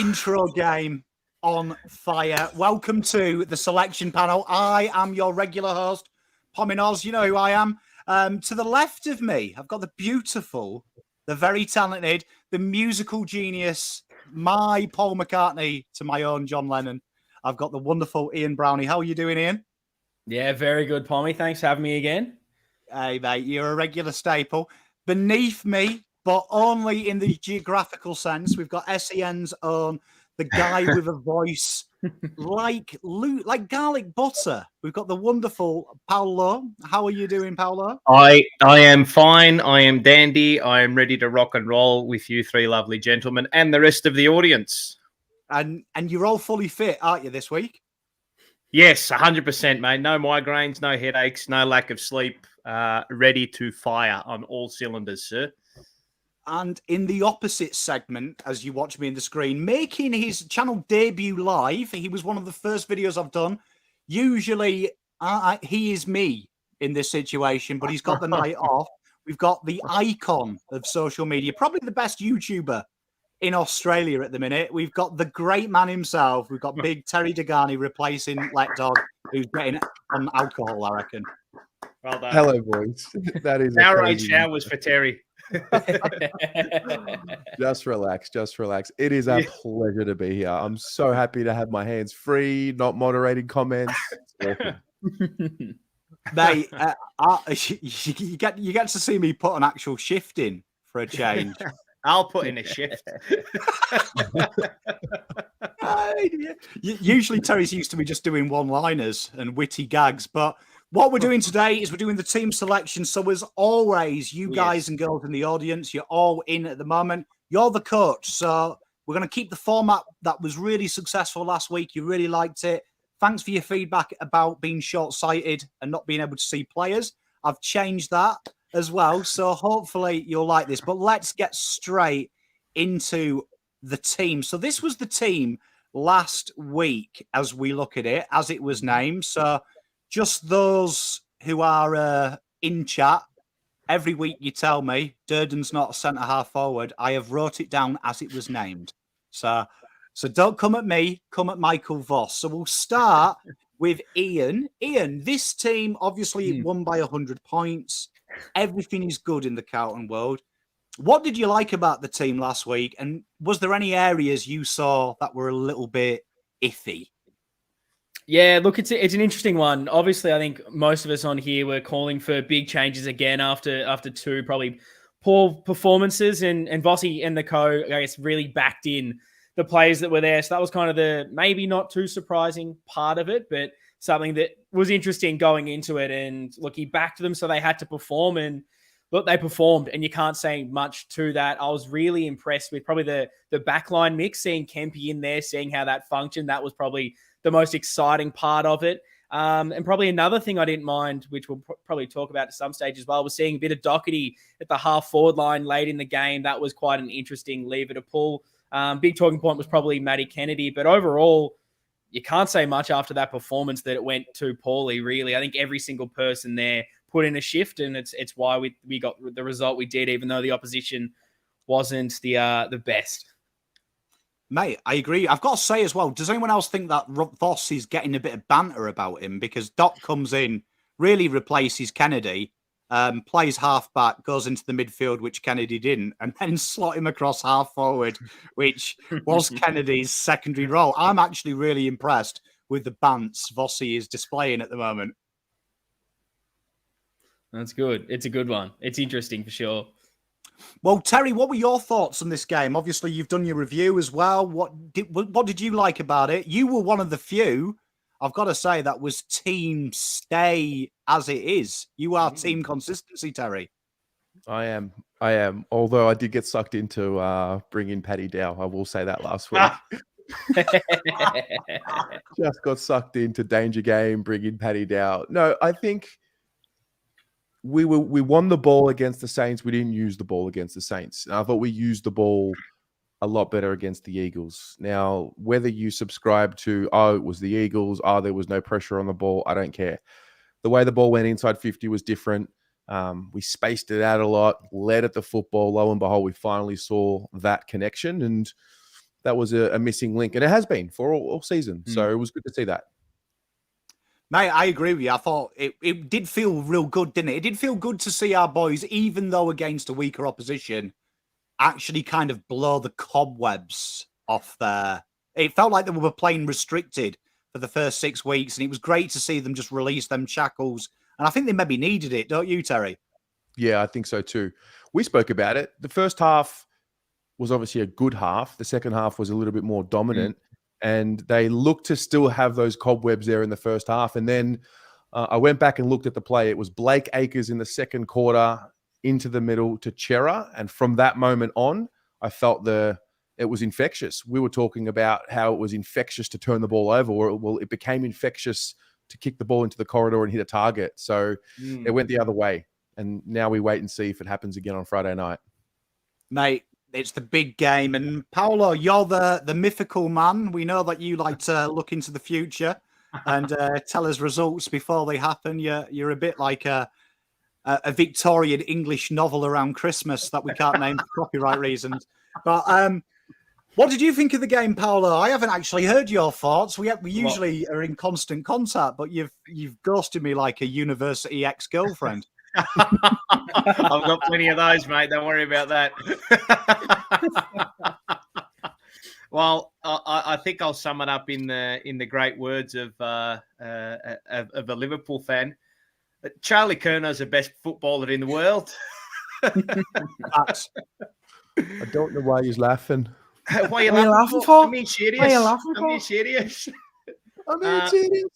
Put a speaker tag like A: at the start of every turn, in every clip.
A: intro game on fire. Welcome to the selection panel. I am your regular host, Pommy. You know who I am. To the left of me, I've got the beautiful, the very talented, the musical genius, my Paul McCartney to my own John Lennon. I've got the wonderful Ian Brownie. How are you doing, Ian?
B: Yeah, very good, Pommy. Thanks for having me again.
A: Hey, mate, you're a regular staple. Beneath me, but only in the geographical sense, we've got SEN's own, the guy with a voice like garlic butter. We've got the wonderful Paolo. How are you doing, Paolo?
C: I am fine. I am dandy. I am ready to rock and roll with you three lovely gentlemen and the rest of the audience.
A: And you're all fully fit, aren't you, this week?
C: Yes, 100%, mate. No migraines, no headaches, no lack of sleep. Ready to fire on all cylinders, sir.
A: And in the opposite segment, as you watch me in the screen, making his channel debut live, he was one of the first videos I've done. Usually, he is me in this situation, but he's got the night off. We've got the icon of social media, probably the best YouTuber in Australia at the minute. We've got the great man himself. We've got big Terry Degani replacing Lekdog, who's getting on alcohol, I reckon.
C: Well done.
D: Hello, boys. That is
C: Powerade showers for Terry.
D: Just relax. It is a pleasure to be here. I'm so happy to have my hands free, not moderating comments.
A: Mate, you get to see me put an actual shift in for a change.
C: I'll put in a shift.
A: Usually Terry's used to me just doing one-liners and witty gags, but what we're doing today is we're doing the team selection. So as always, you guys and girls in the audience, you're all in at the moment. You're the coach. So we're going to keep the format that was really successful last week. You really liked it. Thanks for your feedback about being short-sighted and not being able to see players. I've changed that as well. So hopefully you'll like this. But let's get straight into the team. So this was the team last week as we look at it, as it was named. So just those who are in chat, every week you tell me Durden's not a centre-half forward. I have wrote it down as it was named. So don't come at me, come at Michael Voss. So we'll start with Ian. Ian, this team obviously won by 100 points. Everything is good in the Carlton world. What did you like about the team last week? And was there any areas you saw that were a little bit iffy?
B: Yeah, look, it's an interesting one. Obviously, I think most of us on here were calling for big changes again after two probably poor performances, and Vossi and the co, I guess, really backed in the players that were there. So that was kind of the maybe not too surprising part of it, but something that was interesting going into it. And look, he backed them, so they had to perform, and look, they performed, and you can't say much to that. I was really impressed with probably the backline mix, seeing Kempy in there, seeing how that functioned. That was probably the most exciting part of it. And probably another thing I didn't mind, which we'll probably talk about at some stage as well, was seeing a bit of Doherty at the half-forward line late in the game. That was quite an interesting lever to pull. Big talking point was probably Matty Kennedy, but overall, you can't say much after that performance that it went too poorly, really. I think every single person there put in a shift, and it's why we got the result we did, even though the opposition wasn't the best.
A: Mate, I agree. I've got to say as well, does anyone else think that Voss is getting a bit of banter about him? Because Doc comes in, really replaces Kennedy, plays half-back, goes into the midfield, which Kennedy didn't, and then slot him across half-forward, which was Kennedy's secondary role. I'm actually really impressed with the bants Vossi is displaying at the moment.
B: That's good. It's a good one. It's interesting for sure.
A: Well, Terry, what were your thoughts on this game? Obviously, you've done your review as well. What did you like about it? You were one of the few, I've got to say, that was team stay as it is. You are team consistency, Terry. I
D: am. Although I did get sucked into bringing Paddy Dow. I will say that last week. Just got sucked into danger game, bringing Paddy Dow. No, I think we won the ball against the Saints. We didn't use the ball against the Saints. And I thought we used the ball a lot better against the Eagles. Now, whether you subscribe to, it was the Eagles, there was no pressure on the ball, I don't care. The way the ball went inside 50 was different. We spaced it out a lot, led at the football. Lo and behold, we finally saw that connection. And that was a missing link, and it has been for all season. So it was good to see that.
A: Mate, I agree with you. I thought it did feel real good, didn't it? It did feel good to see our boys, even though against a weaker opposition, actually kind of blow the cobwebs off there. It felt like they were playing restricted for the first 6 weeks, and it was great to see them just release them shackles. And I think they maybe needed it, don't you, Terry?
D: Yeah, I think so too. We spoke about it. The first half was obviously a good half. The second half was a little bit more dominant. And they looked to still have those cobwebs there in the first half. And then I went back and looked at the play. It was Blake Acres in the second quarter into the middle to Chera. And from that moment on, I felt it was infectious. We were talking about how it was infectious to turn the ball over, or it became infectious to kick the ball into the corridor and hit a target. So it went the other way. And now we wait and see if it happens again on Friday night.
A: Mate, it's the big game. And Paolo, you're the mythical man. We know that you like to look into the future and tell us results before they happen. You're a bit like a Victorian English novel around Christmas that we can't name for copyright reasons. But what did you think of the game, Paolo? I haven't actually heard your thoughts. We usually are in constant contact, but you've ghosted me like a university ex-girlfriend.
C: I've got plenty of those, mate. Don't worry about that. Well, I think I'll sum it up in the great words of a Liverpool fan. Charlie Curno's the best footballer in the world.
D: I don't know why he's laughing.
C: Why are you laughing for? I mean, serious.
B: Why are you laughing for?
C: I mean, serious.
D: serious.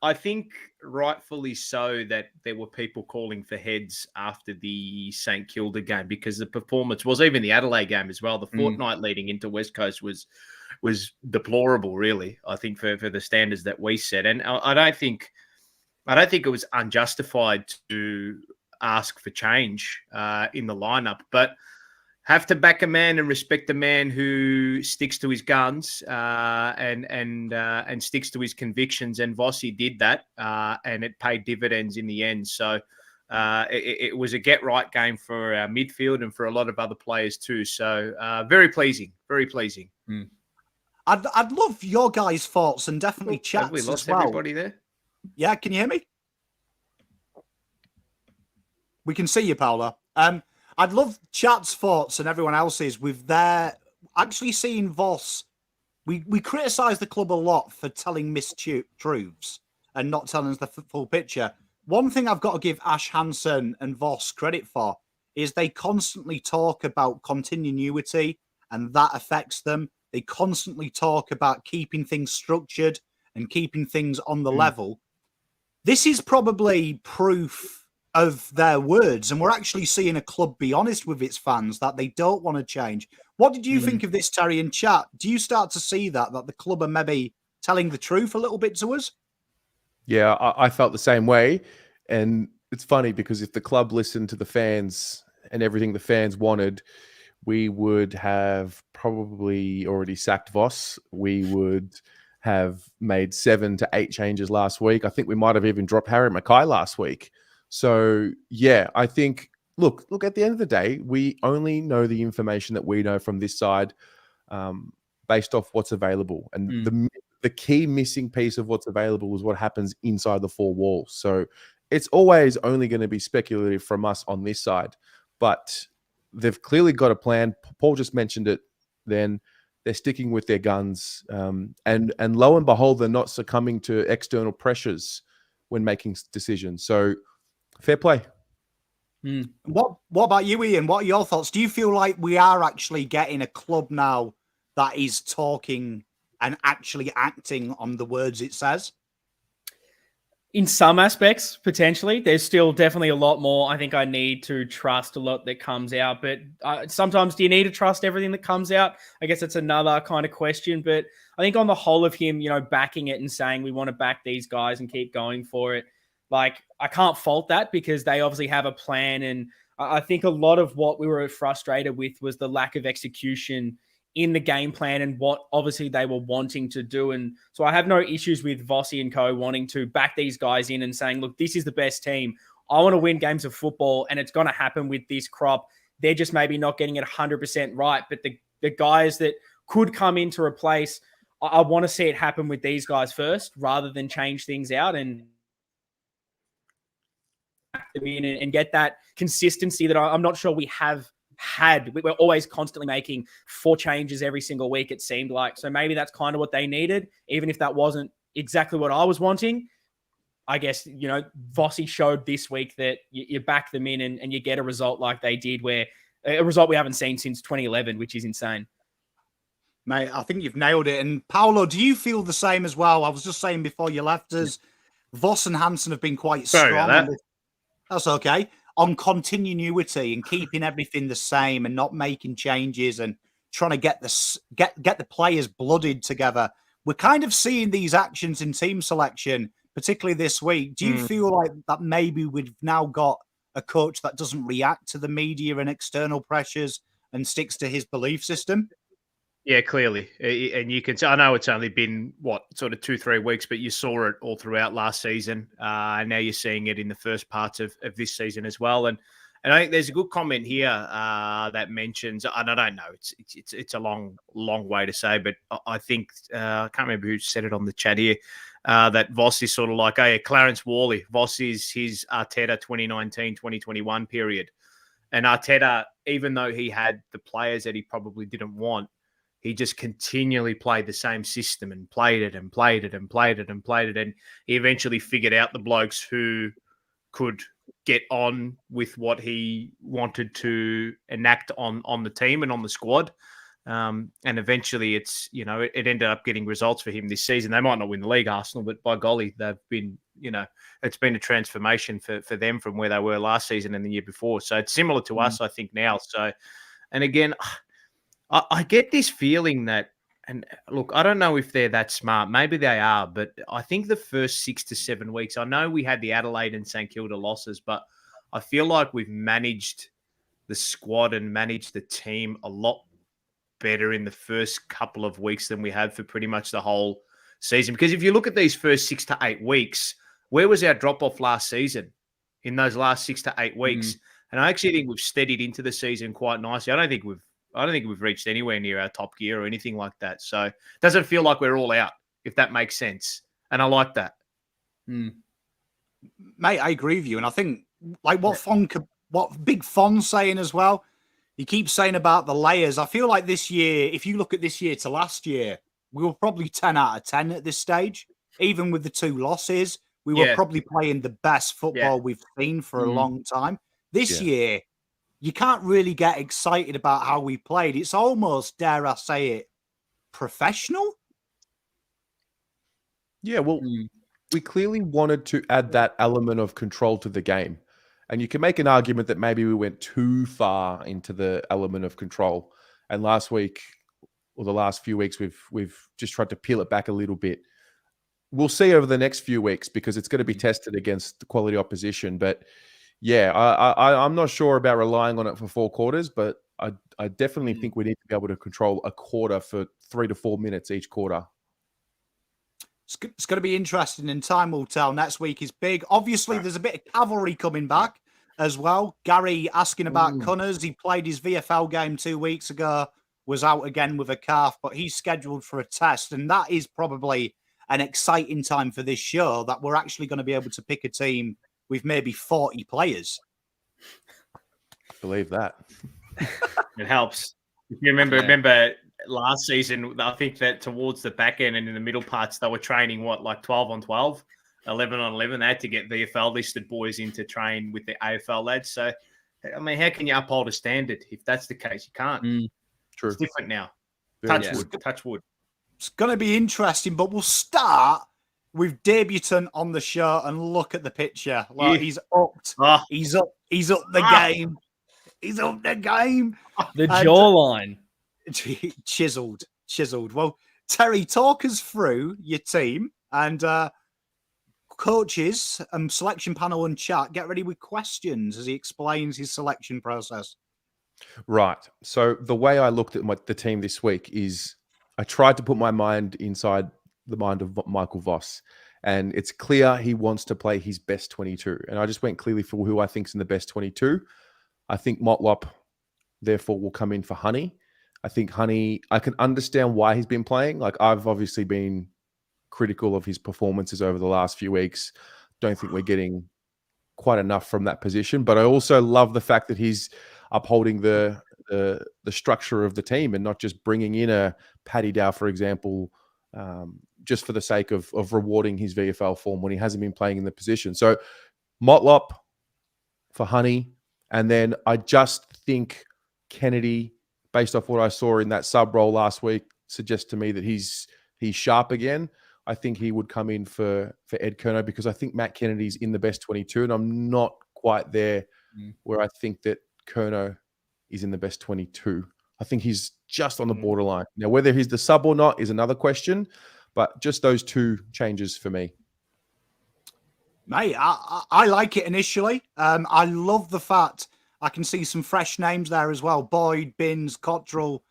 C: I think rightfully so that there were people calling for heads after the St Kilda game, because the performance was, even the Adelaide game as well. The fortnight leading into West Coast was deplorable, really. I think for the standards that we set, and I don't think it was unjustified to ask for change in the lineup, but have to back a man and respect a man who sticks to his guns and sticks to his convictions. And Vossi did that, and it paid dividends in the end. So it was a get-right game for our midfield and for a lot of other players too. So very pleasing, very pleasing.
A: I'd love your guys' thoughts and definitely chats
C: Have we lost
A: as well.
C: everybody there?
A: Yeah, can you hear me? We can see you, Paolo. I'd love chat's thoughts and everyone else's with their actually seeing Voss. We criticise the club a lot for telling mistruths and not telling us the full picture. One thing I've got to give Ash Hansen and Voss credit for is they constantly talk about continuity, and that affects them. They constantly talk about keeping things structured and keeping things on the level. This is probably proof of their words, and we're actually seeing a club be honest with its fans that they don't want to change. What did you think of this, Terry, in chat? Do you start to see that the club are maybe telling the truth a little bit to us?
D: Yeah, I felt the same way. And it's funny because if the club listened to the fans and everything the fans wanted, we would have probably already sacked Voss. We would have made 7 to 8 changes last week. I think we might have even dropped Harry Mackay last week. So, yeah, I think, look, at the end of the day, we only know the information that we know from this side based off what's available. And the key missing piece of what's available is what happens inside the 4 walls. So it's always only going to be speculative from us on this side. But they've clearly got a plan. Paul just mentioned it then. They're sticking with their guns. And lo and behold, they're not succumbing to external pressures when making decisions. So, fair play.
A: What about you, Ian? What are your thoughts? Do you feel like we are actually getting a club now that is talking and actually acting on the words it says?
B: In some aspects, potentially. There's still definitely a lot more I think I need to trust a lot that comes out. But sometimes do you need to trust everything that comes out? I guess that's another kind of question. But I think on the whole of him, backing it and saying we want to back these guys and keep going for it, like, I can't fault that because they obviously have a plan. And I think a lot of what we were frustrated with was the lack of execution in the game plan and what obviously they were wanting to do. And so I have no issues with Vossi and co wanting to back these guys in and saying, look, this is the best team. I want to win games of football and it's going to happen with this crop. They're just maybe not getting it 100% right, but the guys that could come in to replace, I want to see it happen with these guys first rather than change things out and them in and get that consistency that I'm not sure we have had. We're always constantly making 4 changes every single week, it seemed like. So maybe that's kind of what they needed, even if that wasn't exactly what I was wanting. I guess, Vossi showed this week that you back them in and you get a result like they did, where a result we haven't seen since 2011, which is insane.
A: Mate, I think you've nailed it. And Paolo, do you feel the same as well? I was just saying before you left us, Voss and Hansen have been quite strong. That's okay. On continuity and keeping everything the same and not making changes and trying to get the players blooded together. We're kind of seeing these actions in team selection, particularly this week. Do you feel like that maybe we've now got a coach that doesn't react to the media and external pressures and sticks to his belief system?
C: Yeah, clearly. And you can, I know it's only been, sort of 2-3 weeks, but you saw it all throughout last season. And now you're seeing it in the first parts of this season as well. And I think there's a good comment here that mentions, and I don't know, it's a long way to say, but I think, I can't remember who said it on the chat here, that Voss is sort of like, Clarence Worley. Voss is his Arteta 2019-2021 period. And Arteta, even though he had the players that he probably didn't want, he just continually played the same system and played it and played it and played it and played it. And he eventually figured out the blokes who could get on with what he wanted to enact on the team and on the squad. And eventually it ended up getting results for him this season. They might not win the league, Arsenal, but by golly, they've been, it's been a transformation for them from where they were last season and the year before. So it's similar to us, I think, now. So, and again, I get this feeling that, and look, I don't know if they're that smart. Maybe they are, but I think the first 6 to 7 weeks, I know we had the Adelaide and St Kilda losses, but I feel like we've managed the squad and managed the team a lot better in the first couple of weeks than we had for pretty much the whole season. Because if you look at these first 6 to 8 weeks, where was our drop-off last season in those last 6 to 8 weeks? And I actually think we've steadied into the season quite nicely. I don't think we've reached anywhere near our top gear or anything like that. So it doesn't feel like we're all out, if that makes sense. And I like that.
A: Mate, I agree with you. And I think like what Big Fon's saying as well, he keeps saying about the layers. I feel like this year, if you look at this year to last year, we were probably 10 out of 10 at this stage. Even with the 2 losses, we were probably playing the best football we've seen for a long time. This year, you can't really get excited about how we played. It's almost, dare I say it, professional.
D: Yeah, well, we clearly wanted to add that element of control to the game. And you can make an argument that maybe we went too far into the element of control. And last week, or the last few weeks, we've just tried to peel it back a little bit. We'll see over the next few weeks because it's going to be tested against the quality opposition. But yeah, I'm not sure about relying on it for 4 quarters, but I definitely think we need to be able to control a quarter for 3 to 4 minutes each quarter.
A: It's going to be interesting, and time will tell. Next week is big. Obviously, there's a bit of cavalry coming back as well. Gary asking about Cunners. He played his VFL game 2 weeks ago, was out again with a calf, but he's scheduled for a test. And that is probably an exciting time for this show, that we're actually going to be able to pick a team with maybe 40 players.
D: Believe that.
C: It helps. If you remember last season, I think that towards the back end and in the middle parts, they were training, 12 on 12, 11 on 11. They had to get VFL listed boys in to train with the AFL lads. So, I mean, how can you uphold a standard if that's the case? You can't.
D: True.
C: It's different now. Touch wood.
A: It's going to be interesting, but we'll start with debutant on the show and look at the picture. Like he's upped. He's up the game. He's up the game.
B: The jawline.
A: Chiseled. Well, Terry, talk us through your team and coaches and selection panel and chat. Get ready with questions as he explains his selection process.
D: Right. So the way I looked at the team this week is I tried to put my mind inside the mind of Michael Voss. And it's clear he wants to play his best 22. And I just went clearly for who I think's in the best 22. I think Motlop, therefore, will come in for Honey. I think Honey, I can understand why he's been playing. Like, I've obviously been critical of his performances over the last few weeks. Don't think we're getting quite enough from that position, but I also love the fact that he's upholding the structure of the team and not just bringing in a Paddy Dow, for example, just for the sake of rewarding his VFL form when he hasn't been playing in the position. So Motlop for Honey, and then I just think Kennedy, based off what I saw in that sub role last week, suggests to me that he's sharp again. I think he would come in for Ed Curnow because I think Matt Kennedy's in the best 22, and I'm not quite there where I think that Curnow is in the best 22. I think he's just on the borderline. Now, whether he's the sub or not is another question, but just those two changes for me.
A: Mate, I like it initially. I love the fact I can see some fresh names there as well. Boyd, Binns, Cottrell.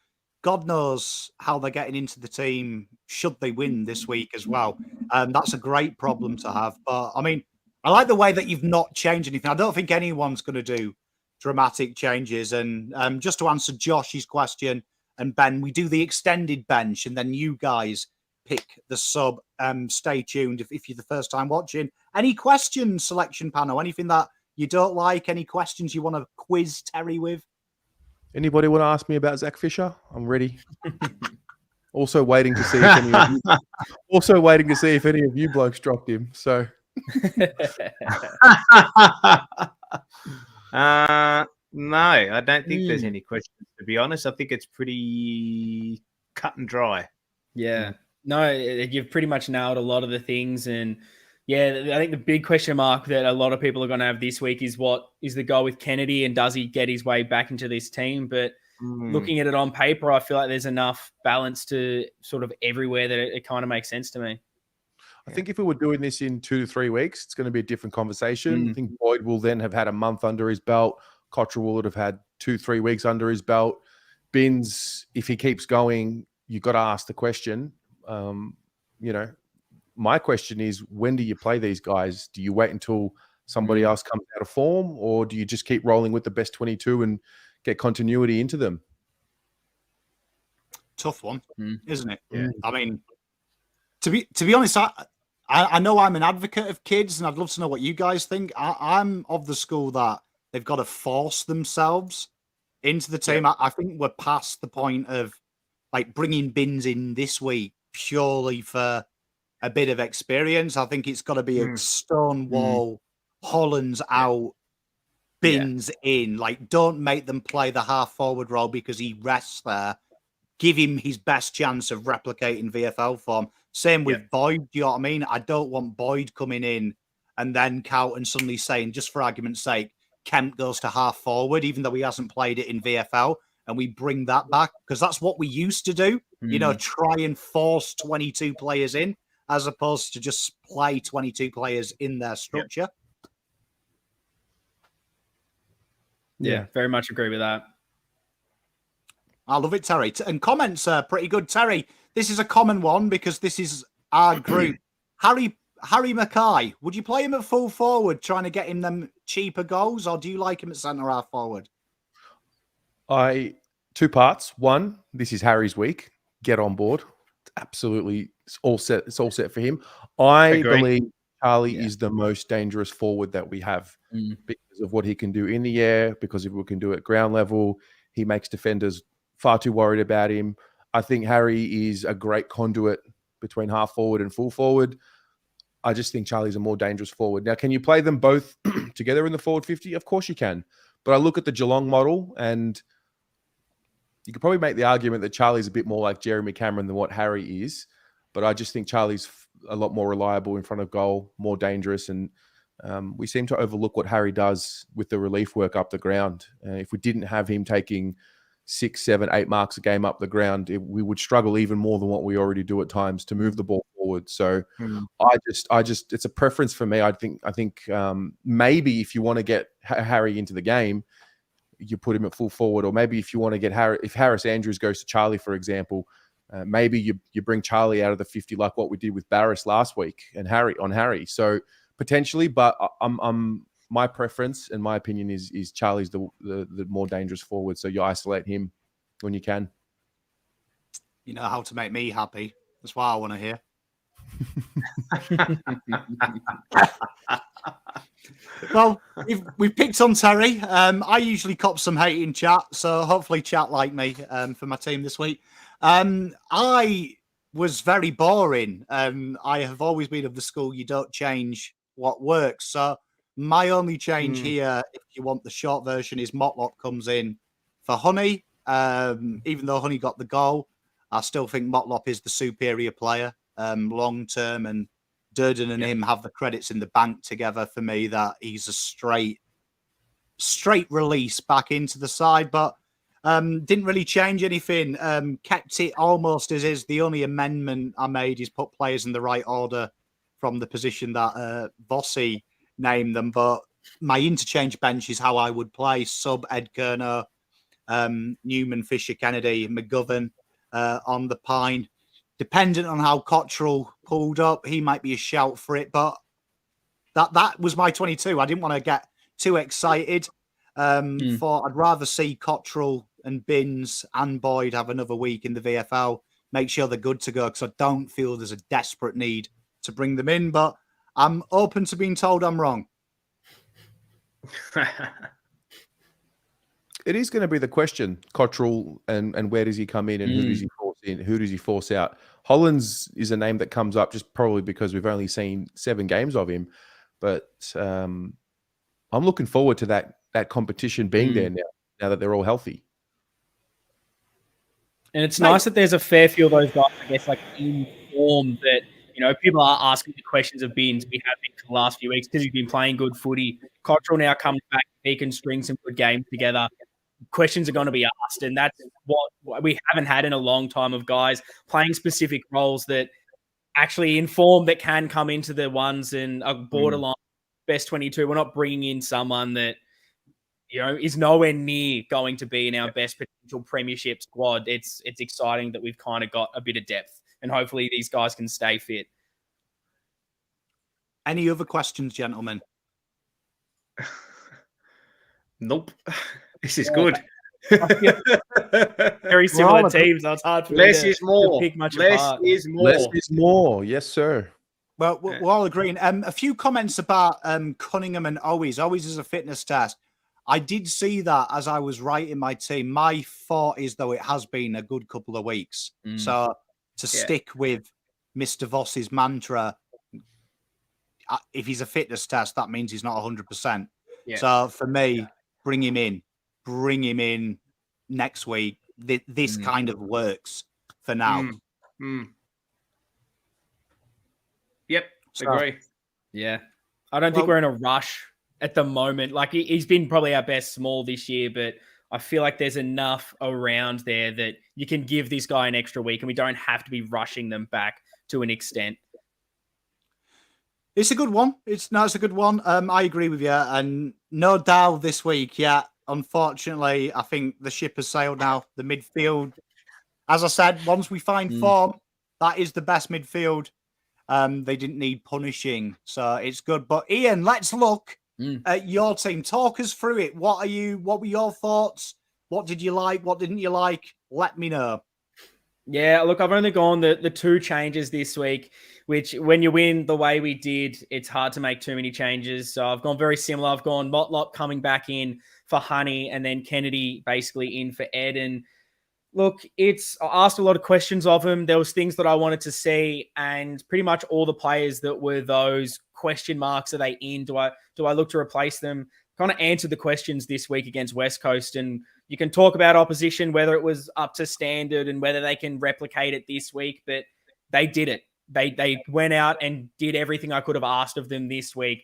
A: God knows how they're getting into the team should they win this week as well. That's a great problem to have. But, I mean, I like the way that you've not changed anything. I don't think anyone's going to do dramatic changes. And just to answer Josh's question, and Ben, we do the extended bench, and then you guys pick the sub. Stay tuned if you're the first time watching. Any questions, selection panel? Anything that you don't like? Any questions you want to quiz Terry with?
D: Anybody want to ask me about Zach Fisher? I'm ready. Also waiting to see if any of you blokes dropped him. So
C: no, I don't think there's any questions, to be honest. I think it's pretty cut and dry.
B: Yeah. No, you've pretty much nailed a lot of the things. And yeah, I think the big question mark that a lot of people are going to have this week is what is the goal with Kennedy, and does he get his way back into this team? But looking at it on paper, I feel like there's enough balance to sort of everywhere that it kind of makes sense to me.
D: I think if we were doing this in 2 to 3 weeks, it's going to be a different conversation. I think Boyd will then have had a month under his belt. Cottrell would have had 2-3 weeks under his belt. Binns, if he keeps going, you've got to ask the question. My question is, when do you play these guys? Do you wait until somebody else comes out of form, or do you just keep rolling with the best 22 and get continuity into them?
A: Tough one, isn't it? Yeah. I mean, to be honest, I know I'm an advocate of kids, and I'd love to know what you guys think. I'm of the school that they've got to force themselves into the team. I think we're past the point of like bringing Binns in this week purely for a bit of experience. I think it's got to be a Stonewall, Hollands out, Binns in. Like, don't make them play the half forward role because he rests there. Give him his best chance of replicating VFL form. Same with Boyd. Do you know what I mean? I don't want Boyd coming in and then Carlton suddenly saying, just for argument's sake, Kemp goes to half forward, even though he hasn't played it in VFL, and we bring that back because that's what we used to do. You know, try and force 22 players in, as opposed to just play 22 players in their structure.
B: Yeah, very much agree with that.
A: I love it, Terry. And comments are pretty good. Terry, this is a common one because this is our group. Harry Mackay, would you play him at full forward, trying to get him them cheaper goals, or do you like him at centre half forward?
D: Two parts. One, this is Harry's week. Get on board. Absolutely, it's all set. It's all set for him. I believe Charlie is the most dangerous forward that we have because of what he can do in the air, because of what he can do at ground level. He makes defenders far too worried about him. I think Harry is a great conduit between half forward and full forward. I just think Charlie's a more dangerous forward. Now, can you play them both together in the forward 50? Of course you can. But I look at the Geelong model, and you could probably make the argument that Charlie's a bit more like Jeremy Cameron than what Harry is. But I just think Charlie's a lot more reliable in front of goal, more dangerous. And we seem to overlook what Harry does with the relief work up the ground. If we didn't have him taking 6, 7, 8 marks a game up the ground, we would struggle even more than what we already do at times to move the ball forward. So I just it's a preference for me. I think maybe if you want to get Harry into the game, you put him at full forward, or maybe if you want to get Harry, if Harris Andrews goes to Charlie, for example, maybe you bring Charlie out of the 50 like what we did with Barris last week and Harry. So potentially, but my preference and my opinion is Charlie's the more dangerous forward. So you isolate him when you can.
A: You know how to make me happy. That's what I want to hear. Well, we've picked on Terry. I usually cop some hate in chat, so hopefully chat like me for my team this week. I was very boring. I have always been of the school you don't change what works. So my only change here, if you want the short version, is Motlop comes in for Honey. Even though Honey got the goal, I still think Motlop is the superior player long term, and Durden and him have the credits in the bank together for me that he's a straight release back into the side, but didn't really change anything. Kept it almost as is. The only amendment I made is put players in the right order from the position that Vossi named them, but my interchange bench is how I would play. Sub Ed Kerner, Newman, Fisher, Kennedy, McGovern on the Pine. Dependent on how Cottrell pulled up, he might be a shout for it, but that was my 22. I didn't want to get too excited. Thought I'd rather see Cottrell and Binns and Boyd have another week in the VFL, make sure they're good to go, because I don't feel there's a desperate need to bring them in, but I'm open to being told I'm wrong.
D: It is going to be the question, Cottrell, and where does he come in and who does he force in? Who does he force out? Hollands is a name that comes up just probably because we've only seen 7 games of him. But I'm looking forward to that competition being there now that they're all healthy.
B: And it's nice that there's a fair few of those guys, I guess, like in form that, you know, people are asking the questions of Binns. We have been for the last few weeks because he's been playing good footy. Cottrell now comes back. He can string some good games together. Questions are going to be asked, and that's what we haven't had in a long time, of guys playing specific roles that actually in form that can come into the ones and a borderline best 22. We're not bringing in someone that, you know, is nowhere near going to be in our best potential premiership squad. It's exciting that we've kind of got a bit of depth, and hopefully these guys can stay fit.
A: Any other questions, gentlemen?
C: Nope. This is good.
B: Very similar teams. So it's hard for me to pick much apart.
D: Less is more. Yes, sir.
A: Well, we're all agreeing. A few comments about Cunningham and Owies. Owies is a fitness test. I did see that as I was writing my team. My thought is, though, it has been a good couple of weeks. So to stick with Mr. Voss's mantra, if he's a fitness test, that means he's not 100%. So for me, bring him in next week. This kind of works for now.
C: Yep, agree.
B: Yeah. I don't think we're in a rush at the moment. Like, he's been probably our best small this year, but I feel like there's enough around there that you can give this guy an extra week and we don't have to be rushing them back to an extent.
A: It's a good one. It's a good one. I agree with you. And no doubt this week, unfortunately, I think the ship has sailed now. The midfield, as I said, once we find form, that is the best midfield. They didn't need punishing, so it's good. But Ian, let's look at your team. Talk us through it. What were your thoughts? What did you like? What didn't you like? Let me know.
B: Yeah, look, I've only gone the 2 changes this week, which when you win the way we did, it's hard to make too many changes. So I've gone very similar. I've gone Motlop coming back in for Honey and then Kennedy basically in for Ed. And look, I asked a lot of questions of him. There was things that I wanted to see, and pretty much all the players that were those question marks, are they in? Do I look to replace them? Kind of answered the questions this week against West Coast, and you can talk about opposition, whether it was up to standard and whether they can replicate it this week, but they did it. They went out and did everything I could have asked of them this week.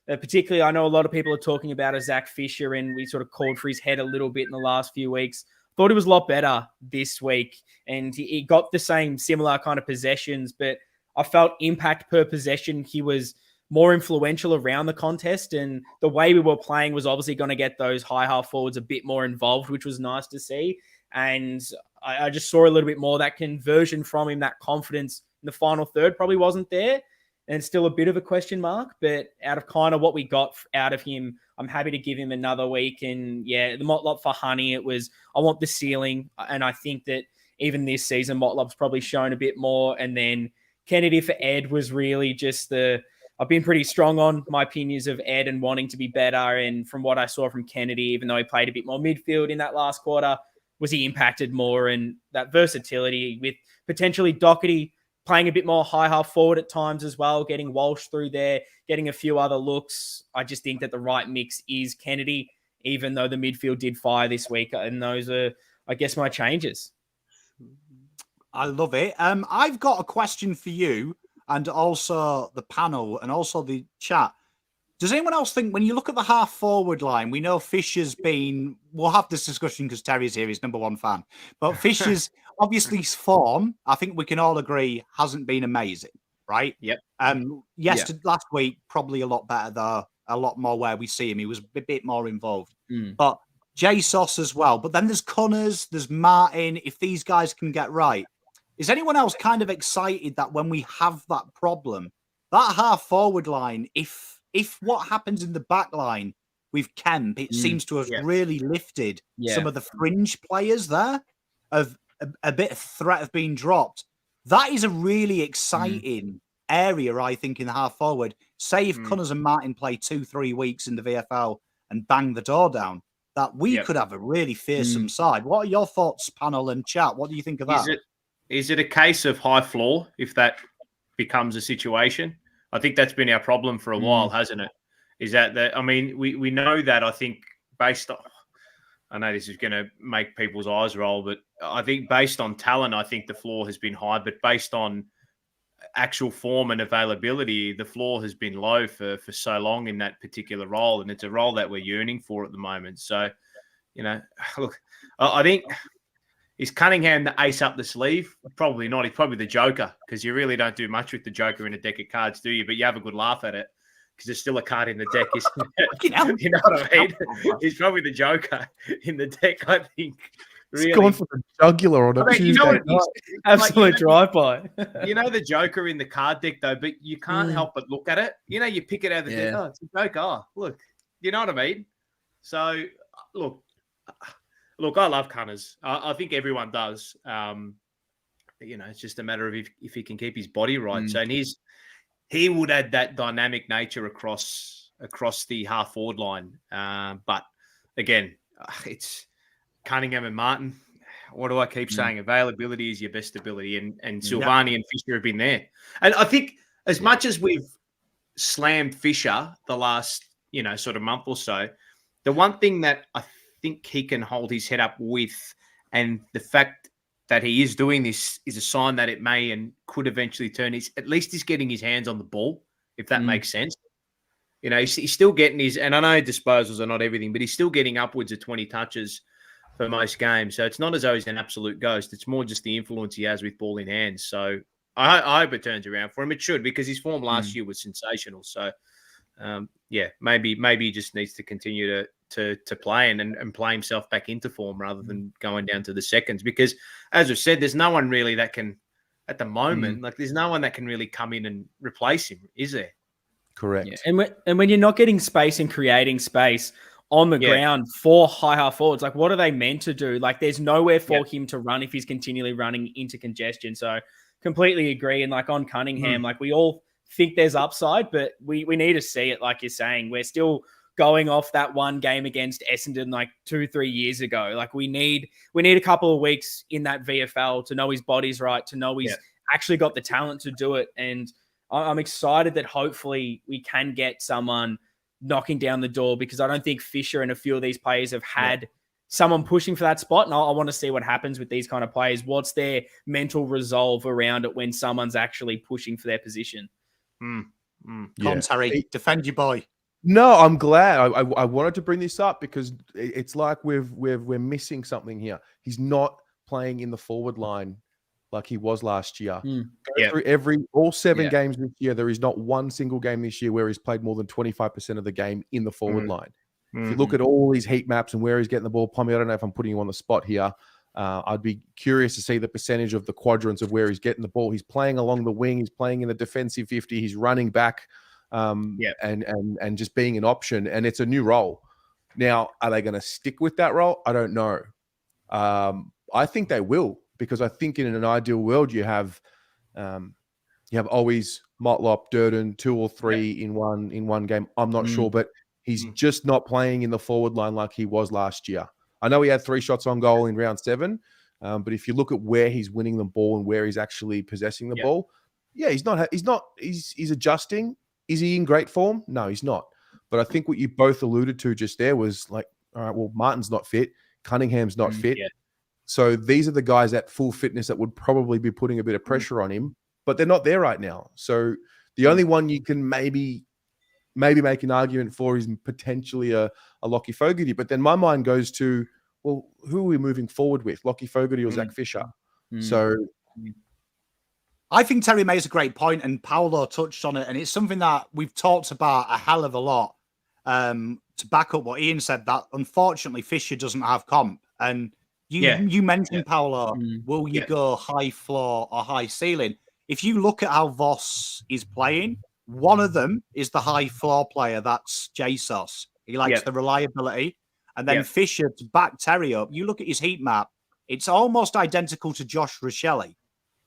B: Particularly, I know a lot of people are talking about a Zach Fisher, and we sort of called for his head a little bit in the last few weeks. Thought he was a lot better this week, and he got the similar kind of possessions, but I felt impact per possession, he was more influential around the contest, and the way we were playing was obviously going to get those high half forwards a bit more involved, which was nice to see. And I just saw a little bit more that conversion from him, that confidence in the final third probably wasn't there, and it's still a bit of a question mark, but out of kind of what we got out of him, I'm happy to give him another week. And yeah, the Motlop for Honey, it was, I want the ceiling, and I think that even this season, Motlop's probably shown a bit more. And then Kennedy for Ed was really just I've been pretty strong on my opinions of Ed and wanting to be better. And from what I saw from Kennedy, even though he played a bit more midfield in that last quarter, was he impacted more? And that versatility with potentially Doherty playing a bit more high half forward at times as well, getting Walsh through there, getting a few other looks. I just think that the right mix is Kennedy, even though the midfield did fire this week. And those are, I guess, my changes.
A: I love it. I've got a question for you and also the panel and also the chat. Does anyone else think when you look at the half forward line, we know Fisher's been, we'll have this discussion because Terry's here, he's number one fan, but Fisher's obviously form, I think we can all agree, hasn't been amazing, right?
C: Yep.
A: Last week, probably a lot better though, a lot more where we see him. He was a bit more involved. But J Sauce as well. But then there's Connors, there's Martin. If these guys can get right, is anyone else kind of excited that when we have that problem, that half forward line, if what happens in the back line with Kemp, it seems to have really lifted some of the fringe players there of a bit of threat of being dropped. That is a really exciting area, I think, in the half forward. Say if Connors and Martin play 2-3 weeks in the VFL and bang the door down, that we could have a really fearsome side. What are your thoughts, panel and chat? What do you think of that?
C: Is it a case of high floor if that becomes a situation? I think that's been our problem for a while, hasn't it? Is that I mean, we know that, I think, based on, I know this is going to make people's eyes roll, but I think based on talent, I think the floor has been high, but based on actual form and availability, the floor has been low for so long in that particular role. And it's a role that we're yearning for at the moment. So, look, I think, is Cunningham the ace up the sleeve? Probably not. He's probably the Joker, because you really don't do much with the Joker in a deck of cards, do you? But you have a good laugh at it because there's still a card in the deck, isn't it? You know what I mean? He's probably the Joker in the deck, I think. Really.
D: It's gone for the jugular on a Tuesday.
C: You know what
D: night.
B: Absolute drive-by.
C: You know the Joker in the card deck, though, but you can't help but look at it. You pick it out of the deck. Oh, it's a Joker. Oh, look. You know what I mean? So, look, I love Cunners. I think everyone does. It's just a matter of if he can keep his body right. So, and he would add that dynamic nature across the half forward line. But again, it's Cunningham and Martin. What do I keep saying? Availability is your best ability, and Silvani and Fisher have been there. And I think as much as we've slammed Fisher the last sort of month or so, the one thing that I think he can hold his head up with, and the fact that he is doing this is a sign that it may and could eventually turn. At least he's getting his hands on the ball, if that makes sense. He's still getting his, and I know disposals are not everything, but he's still getting upwards of 20 touches for most games. So it's not as though he's an absolute ghost. It's more just the influence he has with ball in hands. So I hope it turns around for him. It should, because his form last year was sensational. So maybe he just needs to continue to play and play himself back into form rather than going down to the seconds. Because as I've said, there's no one really that can, at the moment, there's no one that can really come in and replace him, is there?
D: Correct.
B: Yeah. And when you're not getting space and creating space on the ground for high half forwards, what are they meant to do? There's nowhere for him to run if he's continually running into congestion. So completely agree. And on Cunningham, we all think there's upside, but we need to see it. Like you're saying, we're still going off that one game against Essendon 2-3 years ago. We need a couple of weeks in that VFL to know his body's right, to know he's actually got the talent to do it. And I'm excited that hopefully we can get someone knocking down the door, because I don't think Fisher and a few of these players have had someone pushing for that spot. And I want to see what happens with these kind of players. What's their mental resolve around it when someone's actually pushing for their position?
A: Come on, Terry, defend your boy.
D: No, I'm glad. I wanted to bring this up because it's like we're missing something here. He's not playing in the forward line like he was last year. All 7 games this year, there is not one single game this year where he's played more than 25% of the game in the forward line. If you look at all these heat maps and where he's getting the ball, Pommy, I don't know if I'm putting you on the spot here. I'd be curious to see the percentage of the quadrants of where he's getting the ball. He's playing along the wing. He's playing in the defensive 50. He's running back and just being an option. And it's a new role. Now, are they going to stick with that role? I don't know. I think they will. because I think in an ideal world you have always Motlop, Durden, 2 or 3 in one game. I'm not sure, but he's just not playing in the forward line like he was last year. I know he had 3 shots on goal in round 7, but if you look at where he's winning the ball and where he's actually possessing the ball, he's adjusting. Is he in great form? No, he's not. But I think what you both alluded to just there was like, all right, well, Martin's not fit. Cunningham's not fit. Yeah. So these are the guys at full fitness that would probably be putting a bit of pressure on him, but they're not there right now. So the only one you can maybe make an argument for is potentially a Lockie Fogarty. But then my mind goes to, well, who are we moving forward with? Lockie Fogarty or Zach Fisher? So
A: I think Terry makes a great point, and Paolo touched on it, and it's something that we've talked about a hell of a lot to back up what Ian said, that unfortunately Fisher doesn't have comp. And you mentioned, Paolo, will you go high floor or high ceiling? If you look at how Voss is playing, one of them is the high floor player. That's Jesus. He likes the reliability. And then Fisher, to back Terry up, you look at his heat map, it's almost identical to Josh Rochelle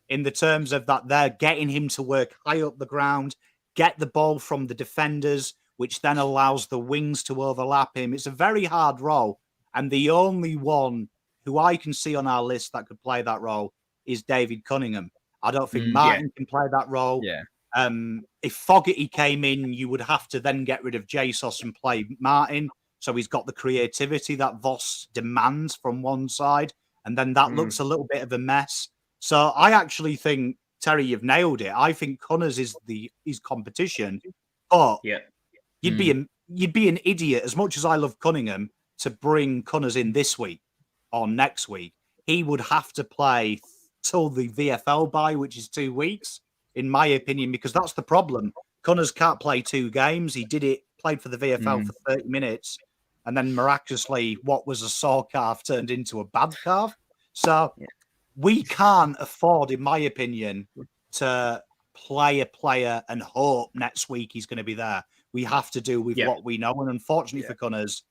A: in the terms of that they're getting him to work high up the ground, get the ball from the defenders, which then allows the wings to overlap him. It's a very hard role. And the only one who I can see on our list that could play that role is David Cunningham. I don't think Martin can play that role.
B: Yeah.
A: If Fogarty came in, you would have to then get rid of Jesus and play Martin. So he's got the creativity that Voss demands from one side. And then that looks a little bit of a mess. So I actually think, Terry, you've nailed it. I think Cunners is his competition. But you'd be an idiot, as much as I love Cunningham, to bring Cunners in this week or next week. He would have to play till the VFL bye, which is 2 weeks, in my opinion, because that's the problem. Cunners can't play 2 games. He played for the VFL for 30 minutes, and then miraculously, what was a sore calf turned into a bad calf. So we can't afford, in my opinion, to play a player and hope next week he's going to be there. We have to do with what we know. And unfortunately for Cunners,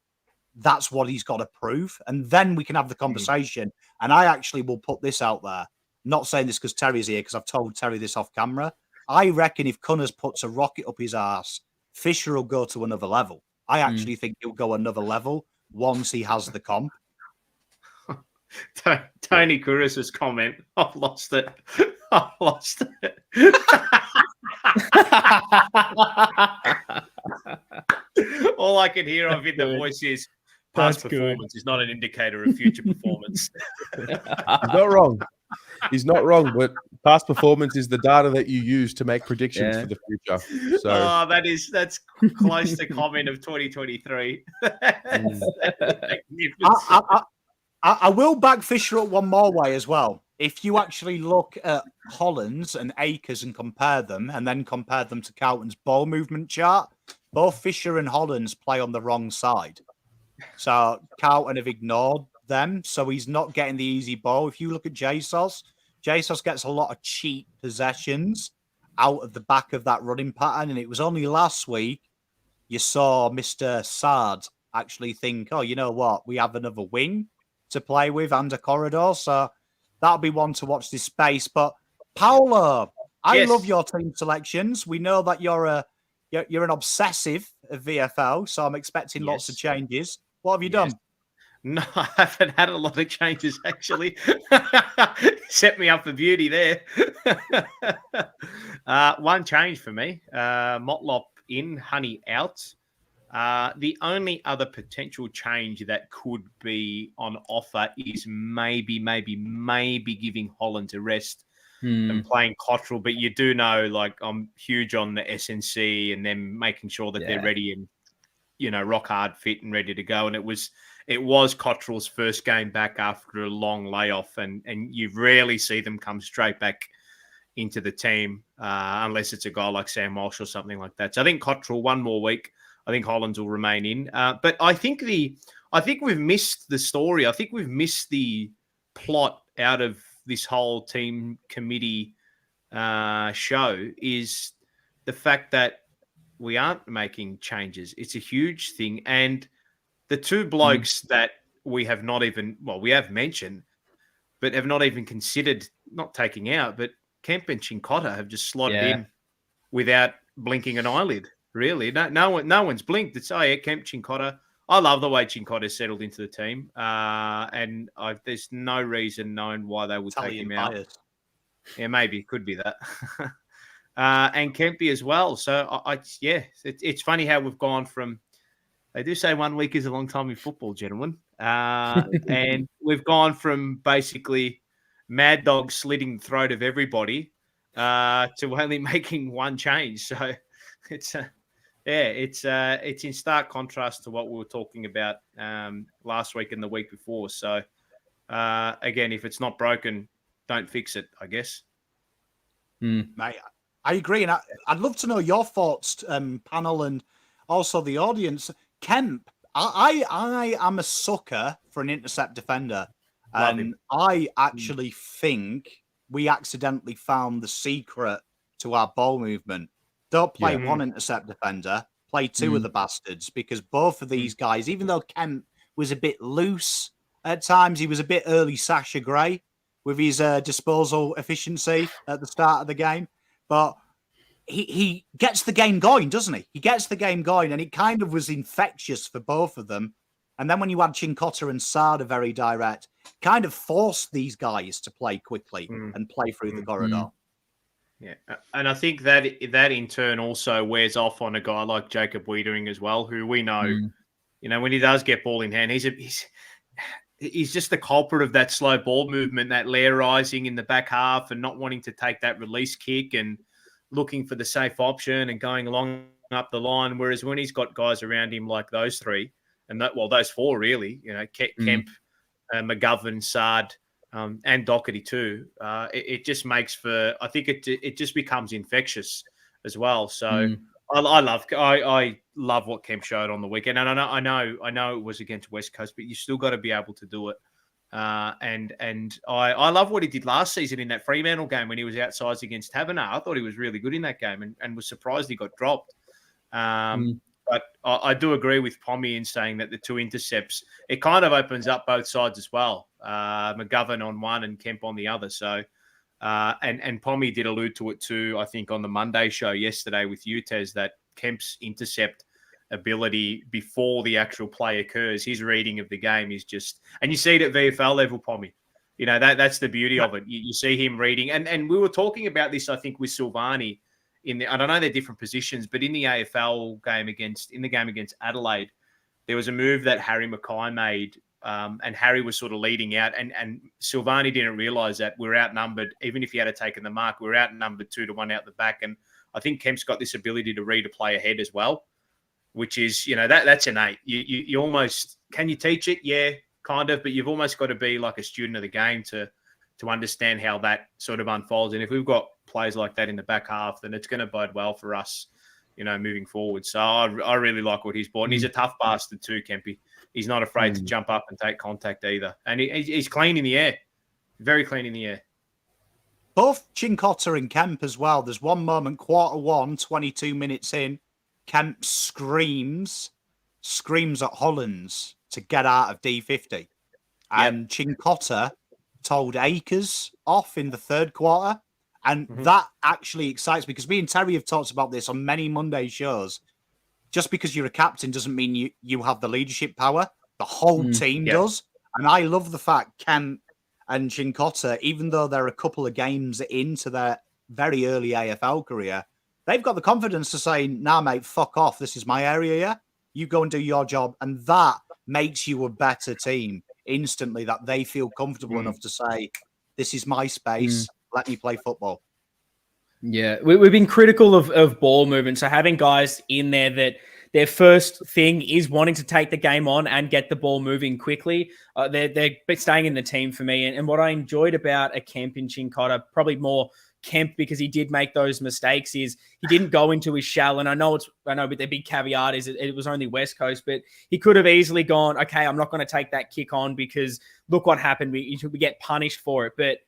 A: that's what he's got to prove. And then we can have the conversation. And I actually will put this out there. I'm not saying this because Terry's here, because I've told Terry this off camera. I reckon if Cunners puts a rocket up his arse, Fisher will go to another level. I actually think he'll go another level once he has the comp.
C: Tony Kuris's comment, I've lost it. I've lost it. All I can hear of in the voice is past performance is not an indicator of future performance.
D: He's not wrong, but past performance is the data that you use to make predictions for the future. So
C: that's close to comment of 2023.
A: I will back Fisher up one more way as well. If you actually look at Hollands and Akers and compare them, and then compare them to Carlton's ball movement chart, both Fisher and Hollands play on the wrong side. So Carlton have ignored them, so he's not getting the easy ball. If you look at Jesus gets a lot of cheap possessions out of the back of that running pattern, and it was only last week you saw Mr. Sard actually think, oh, you know what, we have another wing to play with and a corridor, so that'll be one to watch this space. But Paolo, I love your team selections. We know that you're an obsessive of VFL, so I'm expecting lots of changes. What have you done?
C: No, I haven't had a lot of changes, actually. Set me up for beauty there. One change for me. Motlop in, Honey out. The only other potential change that could be on offer is maybe giving Holland a rest and playing Cottrell. But you do know, like, I'm huge on the SNC and them making sure that they're ready and, rock hard fit and ready to go. And it was Cottrell's first game back after a long layoff, and you rarely see them come straight back into the team unless it's a guy like Sam Walsh or something like that. So I think Cottrell, one more week. I think Hollands will remain in. But I think we've missed the story. I think we've missed the plot out of this whole team committee show is the fact that we aren't making changes. It's a huge thing. And the two blokes that we have not even, we have mentioned, but have not even considered not taking out. But Kemp and Cincotta have just slotted in without blinking an eyelid. Really, no one's blinked. It's Kemp, Cincotta. I love the way Cincotta's settled into the team, and there's no reason known why they would take him out. Yeah, maybe it could be that. And Kempy as well. So it's funny how we've gone from. They do say 1 week is a long time in football, gentlemen, and we've gone from basically Mad Dog slitting the throat of everybody to only making one change. So it's in stark contrast to what we were talking about last week and the week before. So again, if it's not broken, don't fix it, I guess.
A: Mate, I agree, and I'd love to know your thoughts, panel, and also the audience. Kemp, I am a sucker for an intercept defender, and I actually think we accidentally found the secret to our ball movement. Don't play one intercept defender, play two of the bastards, because both of these guys, even though Kemp was a bit loose at times, he was a bit early Sasha Gray with his disposal efficiency at the start of the game, but he gets the game going, doesn't he? He gets the game going, and it kind of was infectious for both of them. And then when you had Cincotta and Sada very direct, kind of forced these guys to play quickly and play through the corridor.
C: Yeah, and I think that in turn also wears off on a guy like Jacob Wiedering as well, who we know, when he does get ball in hand, he's just the culprit of that slow ball movement, that layer rising in the back half and not wanting to take that release kick and looking for the safe option and going along up the line. Whereas when he's got guys around him like those three, and those four really, Kemp, McGovern, Sard, and Doherty too, it just makes for, I think it just becomes infectious as well. So I love what Kemp showed on the weekend, and I know it was against West Coast, but you still got to be able to do it. And I love what he did last season in that Fremantle game when he was outside against Taverner. I thought he was really good in that game, and was surprised he got dropped. But I do agree with Pommy in saying that the two intercepts, it kind of opens up both sides as well. McGovern on one and Kemp on the other. So, and Pommy did allude to it too, I think, on the Monday show yesterday with Utez, that Kemp's intercept ability before the actual play occurs, his reading of the game is just, and you see it at VFL level, Pommy. That's the beauty of it. You see him reading, and we were talking about this, I think, with Silvani. I don't know their different positions, but in the AFL game against Adelaide, there was a move that Harry Mackay made, and Harry was sort of leading out, and Silvani didn't realise that we're outnumbered. Even if he had taken the mark, we're outnumbered 2-1 out the back. And I think Kemp's got this ability to read a play ahead as well, which is, that's innate. You almost, can you teach it? Yeah, kind of, but you've almost got to be like a student of the game to understand how that sort of unfolds. And if we've got plays like that in the back half, then it's going to bode well for us, moving forward. So I really like what he's brought. And he's a tough bastard too, Kempy. He's not afraid to jump up and take contact either. And he's clean in the air, very clean in the air.
A: Both Cincotta and Kemp as well. There's one moment, quarter one, 22 minutes in, Kemp screams at Hollands to get out of D50. And Cincotta told Akers off in the third quarter. And that actually excites me, because me and Terry have talked about this on many Monday shows. Just because you're a captain doesn't mean you have the leadership power. The whole team does. And I love the fact Kemp and Cincotta, even though they're a couple of games into their very early AFL career, they've got the confidence to say, nah, mate, fuck off. This is my area, yeah? You go and do your job. And that makes you a better team instantly, that they feel comfortable enough to say, this is my space. Let me play football.
B: Yeah, we've been critical of ball movement. So having guys in there that their first thing is wanting to take the game on and get the ball moving quickly, they're staying in the team for me. And what I enjoyed about a Kemp in Cincotta, probably more Kemp because he did make those mistakes, is he didn't go into his shell. And I know, but the big caveat is it was only West Coast, but he could have easily gone, okay, I'm not going to take that kick on because look what happened. We get punished for it. But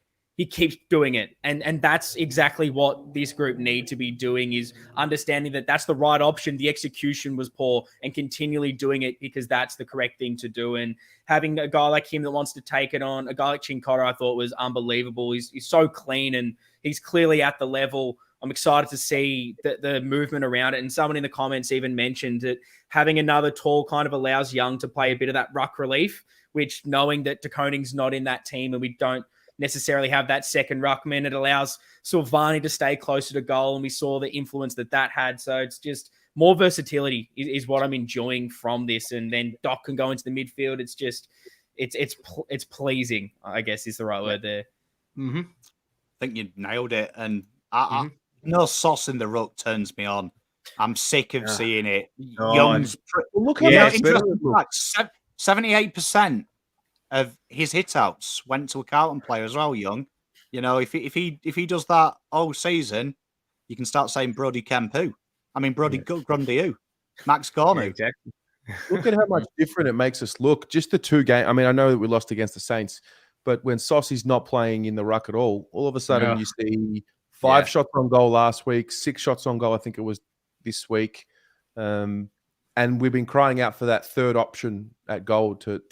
B: he keeps doing it. And that's exactly what this group need to be doing, is understanding that that's the right option. The execution was poor, and continually doing it because that's the correct thing to do. And having a guy like him that wants to take it on, a guy like Chincotta, I thought was unbelievable. He's so clean, and he's clearly at the level. I'm excited to see the movement around it. And someone in the comments even mentioned that having another tall kind of allows Young to play a bit of that ruck relief, which, knowing that De Koning's not in that team and we don't necessarily have that second ruckman, it allows Silvani to stay closer to goal, and we saw the influence that had. So it's just more versatility is what I'm enjoying from this. And then Doc can go into the midfield. It's just it's pleasing, I guess is the right word there.
A: Mm-hmm. I think you nailed it. And no sauce in the ruck turns me on. I'm sick of seeing it. Young's
D: look how much
A: interesting fact, 78% of his hit-outs went to a Carlton player as well, Young. You know, if he does that all season, you can start saying Brody Kemp who? I mean, Brody Grundy who? Max Gornu.
C: Yeah, exactly.
D: Look at how much different it makes us look. Just the two games. I mean, I know that we lost against the Saints, but when Saucy's not playing in the ruck at all of a sudden you see 5 shots on goal last week, 6 shots on goal, I think it was this week. And we've been crying out for that third option at goal to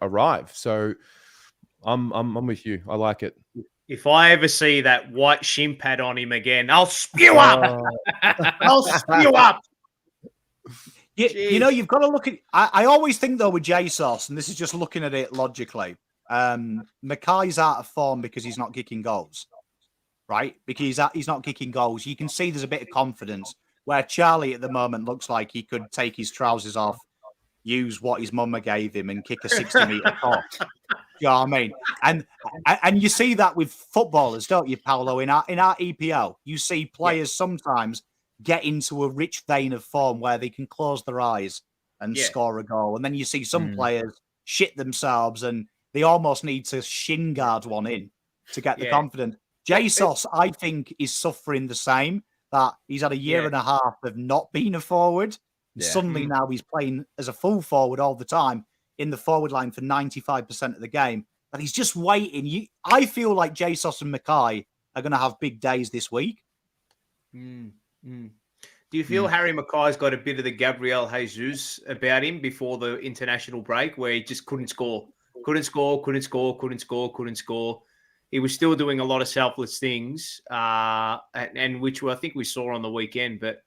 D: arrive. So I'm with you. I like it.
C: If I ever see that white shin pad on him again, I'll spew up. I'll spew up.
A: You know, you've got to look at. I always think though with Jesus, and this is just looking at it logically. Mackay's out of form because he's not kicking goals, right? Because he's not kicking goals. You can see there's a bit of confidence where Charlie at the moment looks like he could take his trousers off, use what his mama gave him, and kick a 60-meter cock. You know what I mean? And you see that with footballers, don't you, Paolo? In our EPL, you see players sometimes get into a rich vein of form where they can close their eyes and score a goal. And then you see some players shit themselves and they almost need to shin guard one in to get the confidence. Jesus, I think, is suffering the same, that he's had a year and a half of not being a forward. Suddenly now he's playing as a full forward all the time in the forward line for 95% of the game. And he's just waiting. I feel like Jesus and Mackay are going to have big days this week.
C: Do you feel Harry Mackay's got a bit of the Gabriel Jesus about him before the international break, where he just couldn't score? He was still doing a lot of selfless things, and which I think we saw on the weekend. But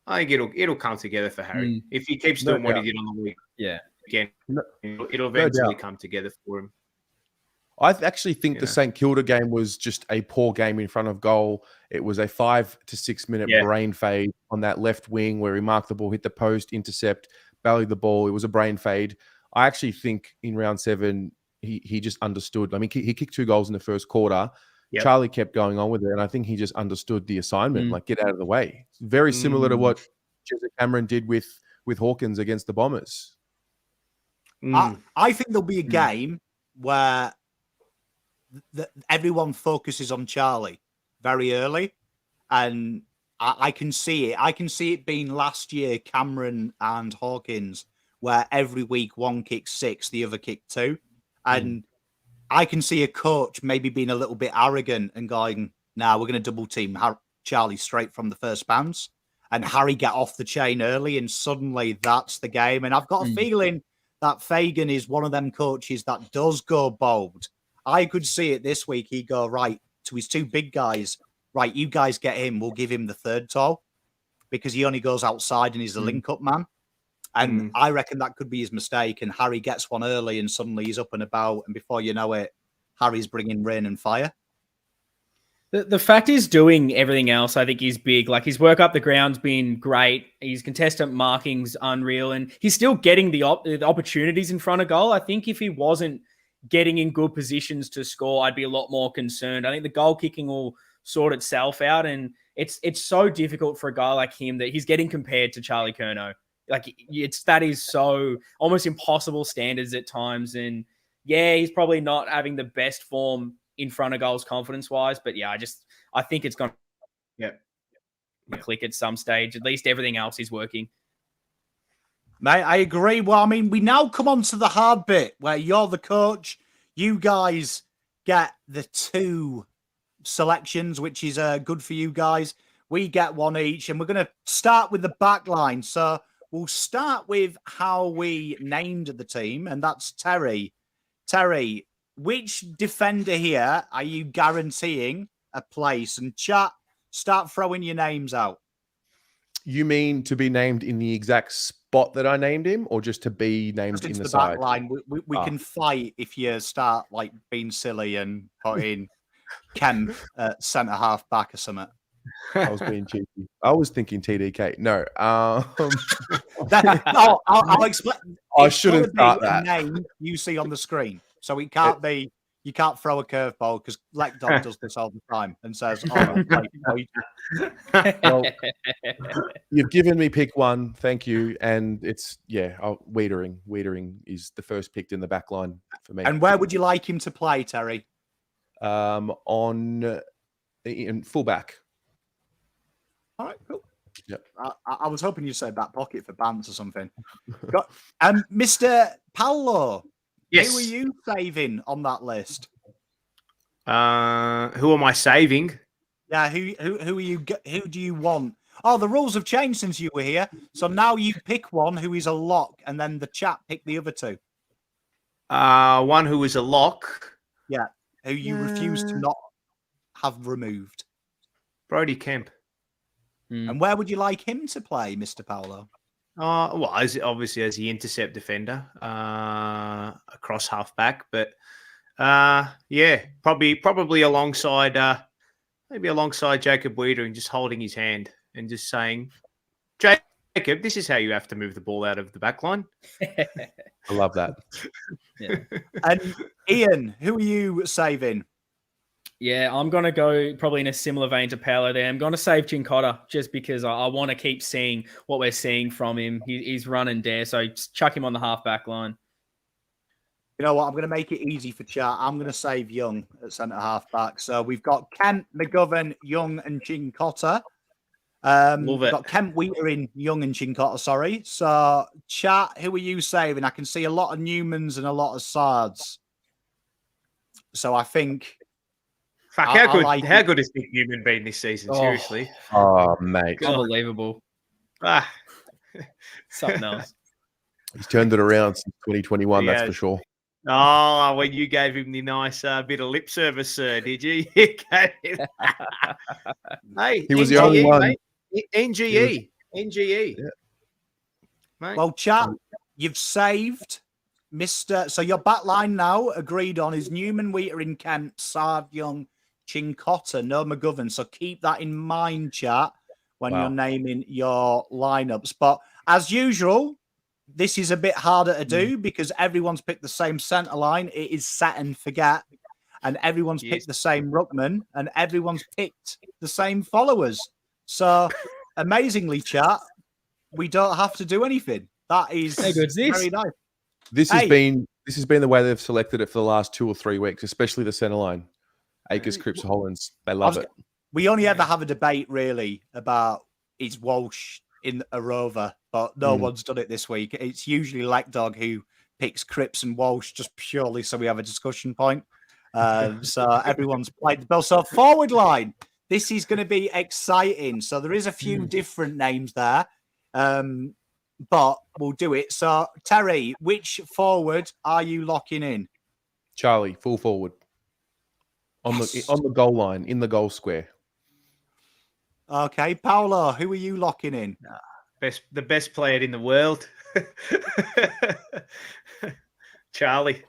C: I think it'll come together for Harry if he keeps doing what he did on the week. Again, it'll eventually come together for him.
D: I actually think the St Kilda game was just a poor game in front of goal. It was a 5 to 6 minute brain fade on that left wing where he marked the ball, hit the post, intercept, bellied the ball. It was a brain fade. I actually think in round 7, he just understood. I mean, he kicked 2 goals in the first quarter. Yep. Charlie kept going on with it, and I think he just understood the assignment, like get out of the way. It's very similar to what Jesse Cameron did with Hawkins against the Bombers.
A: I think there'll be a game where everyone focuses on Charlie very early, and I can see it. I can see it being last year, Cameron and Hawkins, where every week one kicks 6, the other kicked 2. And I can see a coach maybe being a little bit arrogant and going, "Now we're going to double team Charlie straight from the first bounce," and Harry get off the chain early, and suddenly that's the game. And I've got a feeling that Fagan is one of them coaches that does go bold. I could see it this week. He'd go right to his 2 big guys. Right, you guys get him. We'll give him the 3rd tall because he only goes outside and he's a link-up man. And I reckon that could be his mistake. And Harry gets one early and suddenly he's up and about. And before you know it, Harry's bringing rain and fire.
B: The fact is doing everything else, I think, is big. Like, his work up the ground's been great. His contestant marking's unreal. And he's still getting the opportunities in front of goal. I think if he wasn't getting in good positions to score, I'd be a lot more concerned. I think the goal kicking will sort itself out. And it's so difficult for a guy like him that he's getting compared to Charlie Curnow. Like, that is so almost impossible standards at times. And he's probably not having the best form in front of goals confidence-wise. But I think it's going to click at some stage. At least everything else is working.
A: Mate, I agree. Well, I mean, we now come on to the hard bit where you're the coach. You guys get the 2 selections, which is good for you guys. We get 1 each, and we're going to start with the back line. So we'll start with how we named the team, and that's Terry. Terry, which defender here are you guaranteeing a place? And chat, start throwing your names out.
D: You mean to be named in the exact spot that I named him, or just to be named in the side?
A: Back line. We can fight if you start like being silly and put in Ken centre half back or something.
D: I was being cheeky. I was thinking TDK. No.
A: I'll explain.
D: I shouldn't start that
A: name you see on the screen, so it can't be. You can't throw a curveball because Lekdog does this all the time and says, "Oh,
D: well, you've given me pick 1, thank you." And it's Wiedering. Wiedering is the first picked in the back line for me.
A: And where would you like him to play, Terry?
D: In fullback.
A: All right, cool.
D: Yep.
A: I was hoping you'd say back pocket for Bants or something. Mr. Paolo.
C: Yes.
A: Who are you saving on that list?
C: Who am I saving?
A: Yeah, who are you? Who do you want? Oh, the rules have changed since you were here. So now you pick one who is a lock, and then the chat pick the other 2.
C: One who is a lock.
A: Yeah, who you refuse to not have removed.
C: Brodie Kemp.
A: And where would you like him to play, Mr. Paolo?
C: Well, obviously as the intercept defender, across halfback, but probably alongside, maybe alongside Jacob Wiedering, just holding his hand and just saying, Jacob, this is how you have to move the ball out of the back line.
D: I love that.
B: Yeah.
A: And Ian, who are you saving?
B: Yeah, I'm going to go probably in a similar vein to Paolo there. I'm going to save Chincotta just because I want to keep seeing what we're seeing from him. He's run and dare, so just chuck him on the half-back line.
A: You know what? I'm going to make it easy for chat. I'm going to save Young at centre half-back. So we've got Kent, McGovern, Young and Chincotta.
C: Love it.
A: Got Kent Wiedering, Young and Chincotta, sorry. So chat, who are you saving? I can see a lot of Newmans and a lot of Sards. So I think...
C: Fuck, how good has Nick Newman been this season? Seriously.
D: Oh, mate.
B: Unbelievable. Something else.
D: He's turned it around since 2021, that's for sure.
C: Oh, when you gave him the nice bit of lip service, sir, did you? Hey,
D: he was the only one.
C: Mate. NGE. NGE.
D: Yeah.
C: Mate.
A: Well, chat, you've saved Mr. So your back line now agreed on is Newman, Wiedering, Kent, Sard, Young, Chincotta, no McGovern. So keep that in mind, chat, when you're naming your lineups. But as usual, this is a bit harder to do because everyone's picked the same centre line. It is set and forget. And everyone's picked the same ruckman and everyone's picked the same followers. So amazingly, chat, we don't have to do anything. That is very nice.
D: This has been the way they've selected it for the last 2 or 3 weeks, especially the centre line. Akers, Cripps, Hollands. They love it.
A: We only ever have a debate, really, about is Walsh in a rover, but no one's done it this week. It's usually Lekdog who picks Cripps and Walsh just purely so we have a discussion point. So everyone's played the bell. So forward line, this is going to be exciting. So there is a few different names there, but we'll do it. So Terry, which forward are you locking in?
D: Charlie, full forward. On the goal line, in the goal square.
A: Okay, Paolo, who are you locking in?
C: The best player in the world. Charlie.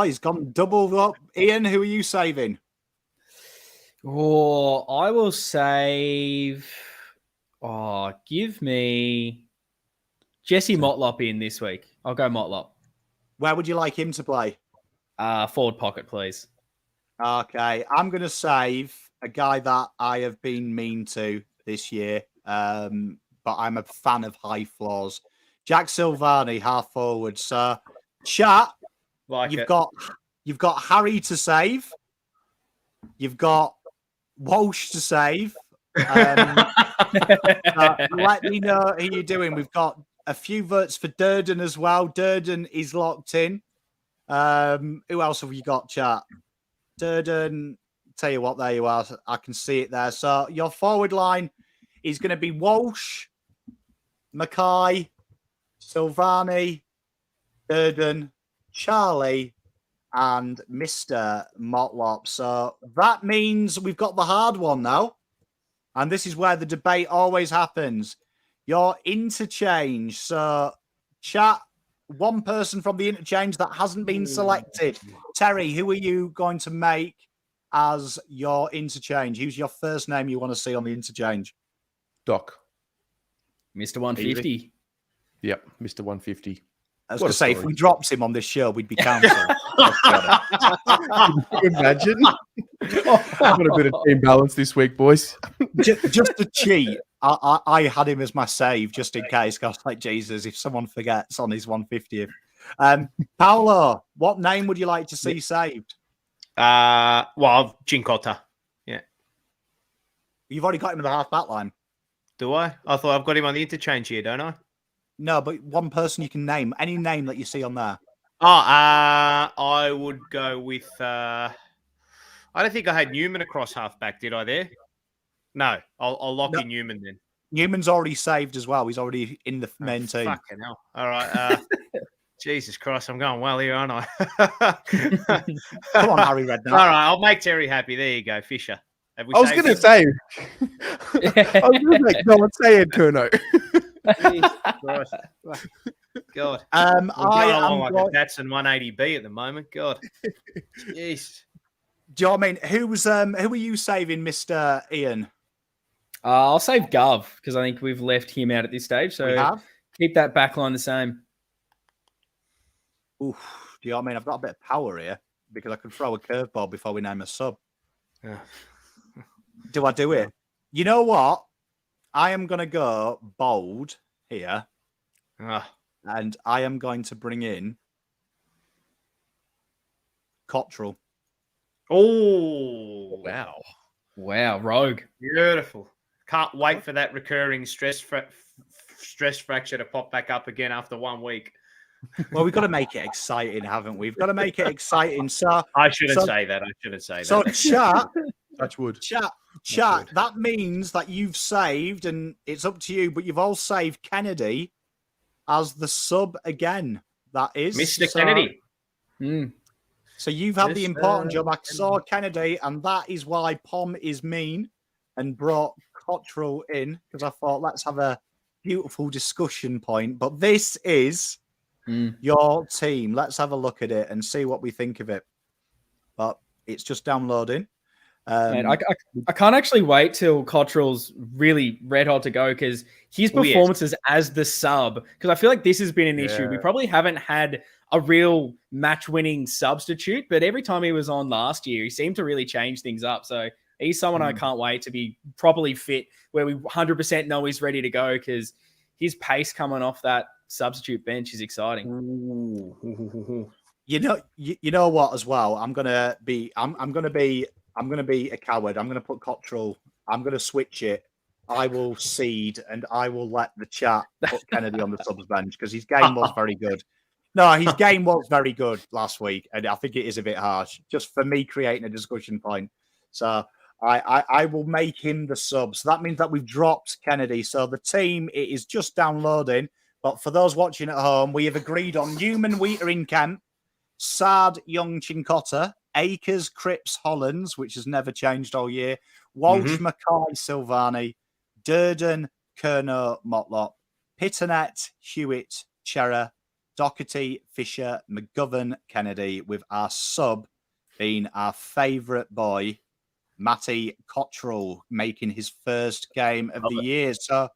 A: He's gone double up. Ian, who are you saving?
B: Oh, I will save. Oh, give me Jesse Motlop in this week. I'll go Motlop.
A: Where would you like him to play?
B: Forward pocket, please.
A: Okay, I'm going to save a guy that I have been mean to this year, but I'm a fan of high floors. Jack Silvani, half forward. So, chat, you've got Harry to save. You've got Walsh to save. Let me know who you're doing. We've got a few votes for Durden as well. Durden is locked in. Who else have you got, chat? Durden. Tell you what, there you are. I can see it there. So your forward line is going to be Walsh, Mackay, Silvani, Durden, Charlie, and Mr. Motlop. So that means we've got the hard one now. And this is where the debate always happens. Your interchange. So, chat, one person from the interchange that hasn't been selected. Terry, who are you going to make as your interchange? Who's your first name you want to see on the interchange?
D: Doc.
B: Mr. 150.
D: Yep, Mr. 150.
A: I was going to say, if we dropped him on this show, we'd be cancelled.
D: Can you imagine? I've got a bit of team balance this week, boys.
A: Just to cheat, I had him as my save just in case. I was like, Jesus, if someone forgets on his 150th. Paolo, what name would you like to see saved?
C: Well, Jinkota. Yeah.
A: You've already got him in the half back line.
C: Do I? I thought I've got him on the interchange here, don't I?
A: No, but one person you can name. Any name that you see on there.
C: I would go with... I don't think I had Newman across halfback, did I there? No, I'll lock in Newman then.
A: Newman's already saved as well. He's already in the main team.
C: Fucking hell. All right. Jesus Christ, I'm going well here, aren't I?
A: Come on, Harry Redknapp.
C: All right, I'll make Terry happy. There you go, Fisher.
D: I was going to say... no, I'm saying Kurno.
C: God.
A: I am
C: like a Datsun 180B at the moment. God. Jeez.
A: Do you know what I mean? Who are you saving, Mr. Ian?
B: I'll save Gov because I think we've left him out at this stage. So keep that back line the same.
A: Oof. Do you know what I mean? I've got a bit of power here because I could throw a curveball before we name a sub.
C: Yeah.
A: Do I do it? You know what? I am going to go bold here. And I am going to bring in Cottrell.
C: Oh,
D: wow.
B: Wow, rogue.
C: Beautiful. Can't wait for that recurring stress fracture to pop back up again after 1 week.
A: Well, we've got to make it exciting, haven't we? We've got to make it exciting. So
C: I shouldn't say that.
A: So chat,
D: Touchwood.
A: Chat. That means that you've saved, and it's up to you, but you've all saved Kennedy as the sub again. That is
C: Mr. Kennedy.
A: So you've had the important job. I saw Kennedy, and that is why Pom is mean and brought Cottrell in, because I thought let's have a beautiful discussion point. But this is your team. Let's have a look at it and see what we think of it. But it's just downloading.
B: Man, I can't actually wait till Cottrell's really red hot to go because his performances as the sub, because I feel like this has been an issue. We probably haven't had a real match-winning substitute, but every time he was on last year, he seemed to really change things up. So he's someone I can't wait to be properly fit, where we 100% know he's ready to go because his pace coming off that substitute bench is exciting.
A: You know what? As well, I'm gonna be a coward. I'm gonna put Cottrell. I'm gonna switch it. I will cede and I will let the chat put Kennedy on the subs bench because his game was very good. No, his game was very good last week, and I think it is a bit harsh just for me creating a discussion point. So I will make him the sub. So that means that we've dropped Kennedy. So the team, it is just downloading. But for those watching at home, we have agreed on Newman, Wheater in Kemp, Sad, Young, Chincotta, Akers, Cripps, Hollands, which has never changed all year, Walsh, Mackay, Silvani, Durden, Curnow, Motlop, Pitternet, Hewitt, Chera, Doherty, Fisher, McGovern, Kennedy, with our sub being our favourite boy, Matty Cottrell, making his first game of the year. So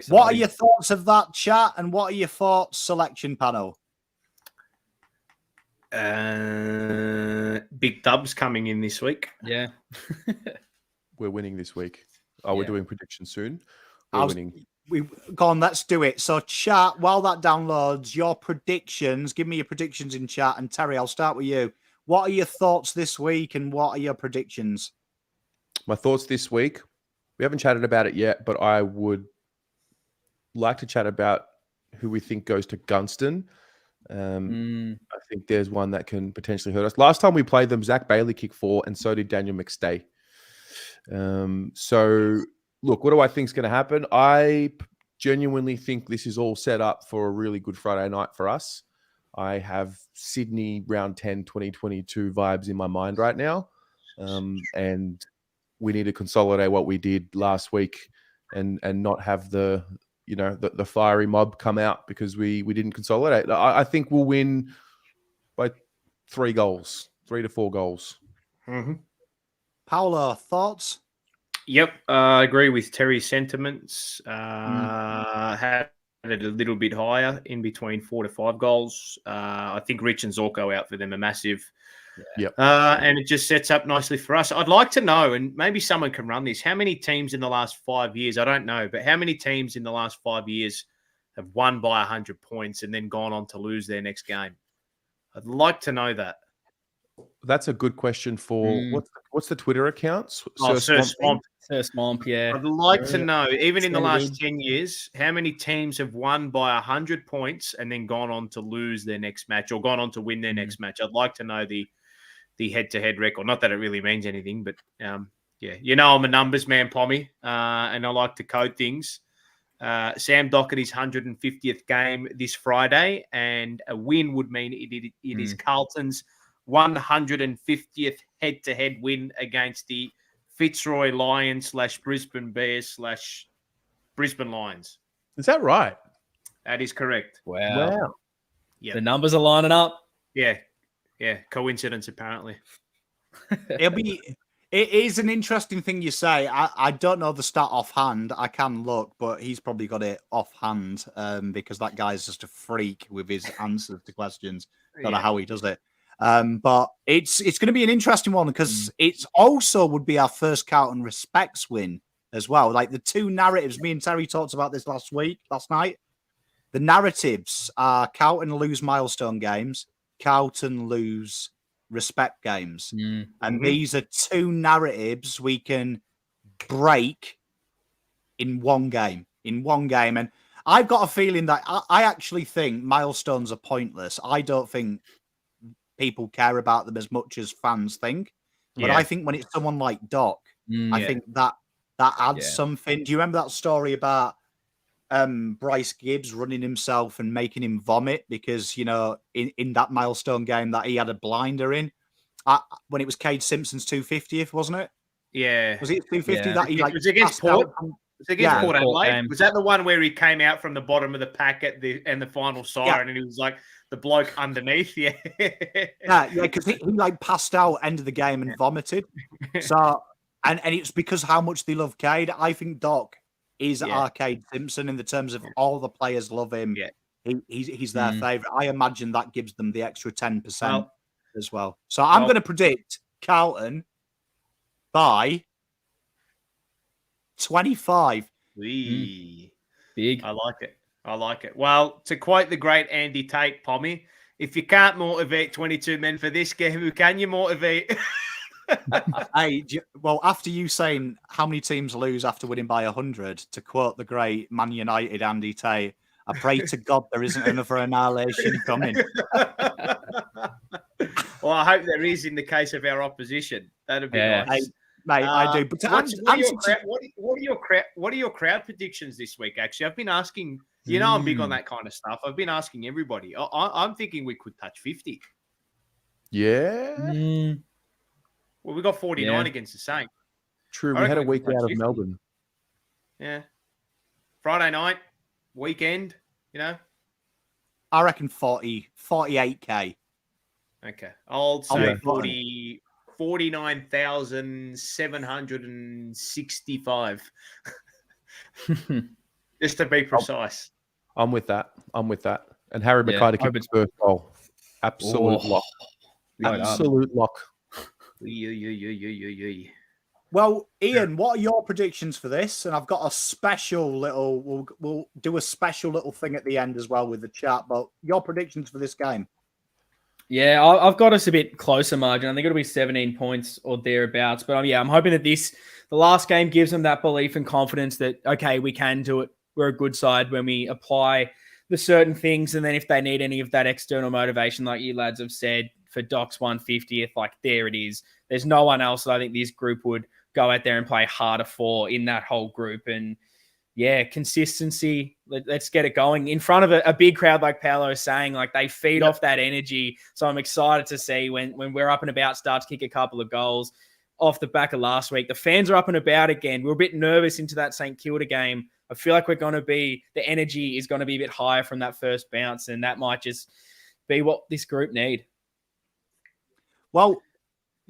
A: what are your thoughts of that, chat? And what are your thoughts, selection panel?
C: Big dubs coming in this week.
B: Yeah.
D: We're winning this week. We're doing predictions soon. Winning.
A: Go on, let's do it. So chat, while that downloads, your predictions, give me your predictions in chat. And Terry, I'll start with you. What are your thoughts this week and what are your predictions?
D: My thoughts this week, we haven't chatted about it yet, but I would like to chat about who we think goes to Gunston. I think there's one that can potentially hurt us. Last time we played them, Zach Bailey kicked 4, and so did Daniel McStay. So, look, what do I think is going to happen? I genuinely think this is all set up for a really good Friday night for us. I have Sydney round 10 2022 vibes in my mind right now. And we need to consolidate what we did last week and not have the fiery mob come out because we didn't consolidate. I think we'll win by 3 to 4 goals.
C: Mm-hmm.
A: Paolo, thoughts?
C: Yep, I agree with Terry's sentiments. Had it a little bit higher, in between 4 to 5 goals. I think Rich and Zorko out for them are massive.
D: Yep.
C: And it just sets up nicely for us. I'd like to know, and maybe someone can run this, how many teams in the last 5 years, I don't know, but how many teams in the last 5 years have won by 100 points and then gone on to lose their next game? I'd like to know that.
D: That's a good question for what's the Twitter account?
C: Sir Swamp.
B: Sir Swamp, yeah.
C: I'd like to know, even in the last 10 years, how many teams have won by 100 points and then gone on to lose their next match or gone on to win their next match. I'd like to know the head-to-head record. Not that it really means anything, but yeah. You know I'm a numbers man, Pommy, and I like to code things. Sam Doherty's 150th game this Friday, and a win would mean it is Carlton's 150th head-to-head win against the Fitzroy Lions / Brisbane Bears / Brisbane Lions.
D: Is that right?
C: That is correct.
B: Wow.
C: Yep.
B: The numbers are lining up.
C: Yeah. Coincidence, apparently.
A: It is an interesting thing you say. I don't know the stat offhand. I can look, but he's probably got it offhand because that guy's just a freak with his answers to questions. Don't know how he does it. But it's going to be an interesting one because it's also would be our first Carlton respects win as well. Like the two narratives, me and Terry talked about this last night. The narratives are Carlton lose milestone games, Carlton lose respect games. And these are two narratives we can break in one game. And I've got a feeling that I actually think milestones are pointless. I don't think people care about them as much as fans think. But I think when it's someone like Doc, I think that adds something. Do you remember that story about Bryce Gibbs running himself and making him vomit because, in that milestone game that he had a blinder in when it was Cade Simpson's 250th, wasn't it?
C: Yeah.
A: Was it 250 that he
C: it was against Port? Was it against Port Adelaide? Was that the one where he came out from the bottom of the pack at the final siren and he was like the bloke underneath? Yeah.
A: Because he passed out end of the game and vomited. So and it's because how much they love Cade. I think Doc is Arcade Simpson in the terms of all the players love him. Yeah. He's their favourite. I imagine that gives them the extra 10% as well. So I'm going to predict Carlton by 25.
B: Big.
C: I like it. Well, to quote the great Andy Tate, Pommy, if you can't motivate 22 men for this game, who can you motivate?
A: After you saying how many teams lose after winning by 100, to quote the great Man United Andy Tate, I pray to God there isn't another annihilation coming.
C: Well, I hope there is in the case of our opposition. That'd be nice.
A: Mate, I do. But
C: what are your crowd predictions this week? Actually, I've been asking. I'm big on that kind of stuff. I've been asking everybody. I'm thinking we could touch 50.
D: Yeah.
C: Well, we got 49 against the Saints.
D: True. We had a week out of Melbourne.
C: Yeah. Friday night, weekend.
A: I reckon 48K.
C: Okay, I'll say 49,765. Just to be precise.
D: I'm with that. And Harry McIntyre kicked his first goal. Absolute lock. Absolute lock.
A: Well, Ian, what are your predictions for this? And I've got a special little. We'll do a special little thing at the end as well with the chat. But your predictions for this game?
B: Yeah, I've got us a bit closer margin. I think it'll be 17 points or thereabouts. But I'm hoping that the last game gives them that belief and confidence that, okay, we can do it. We're a good side when we apply the certain things. And then if they need any of that external motivation, like you lads have said, for Doc's 150th, like there it is. There's no one else that I think this group would go out there and play harder for in that whole group. And yeah, consistency. Let's get it going in front of a big crowd, like Paolo is saying, like they feed off that energy. So I'm excited to see when we're up and about, start to kick a couple of goals off the back of last week. The fans are up and about again. We're a bit nervous into that St. Kilda game. I feel like the energy is going to be a bit higher from that first bounce, and that might just be what this group need.
A: Well,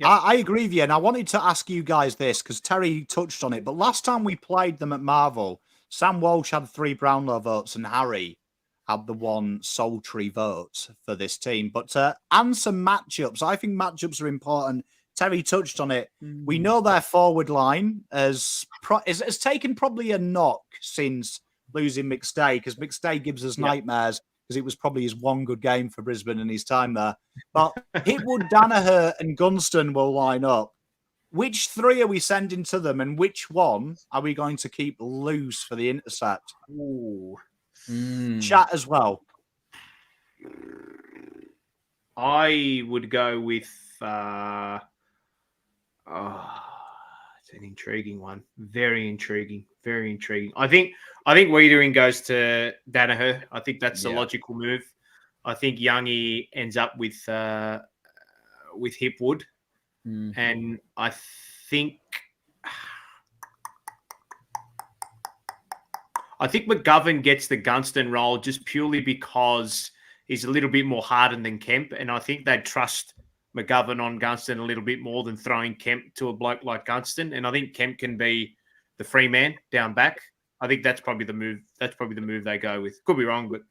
A: I agree with you, and I wanted to ask you guys this because Terry touched on it. But last time we played them at Marvel, Sam Walsh had 3 Brownlow votes, and Harry had the 1 sultry vote for this team. But to answer matchups, I think matchups are important. Terry touched on it. We know their forward line has taken probably a knock since losing McStay, because McStay gives us nightmares because it was probably his 1 good game for Brisbane in his time there. But Hipwood, Daniher and Gunston will line up. Which 3 are we sending to them, and which one are we going to keep loose for the intercept?
C: Ooh.
A: Chat as well.
C: I would go with... it's an intriguing one. Very intriguing. Very intriguing. I think Wiedering goes to Danaher. I think that's the logical move. I think Youngie ends up with Hipwood. And I think McGovern gets the Gunston role just purely because he's a little bit more hardened than Kemp. And I think they'd trust McGovern on Gunston a little bit more than throwing Kemp to a bloke like Gunston. And I think Kemp can be the free man down back. I think that's probably the move. That's probably the move they go with. Could be wrong, but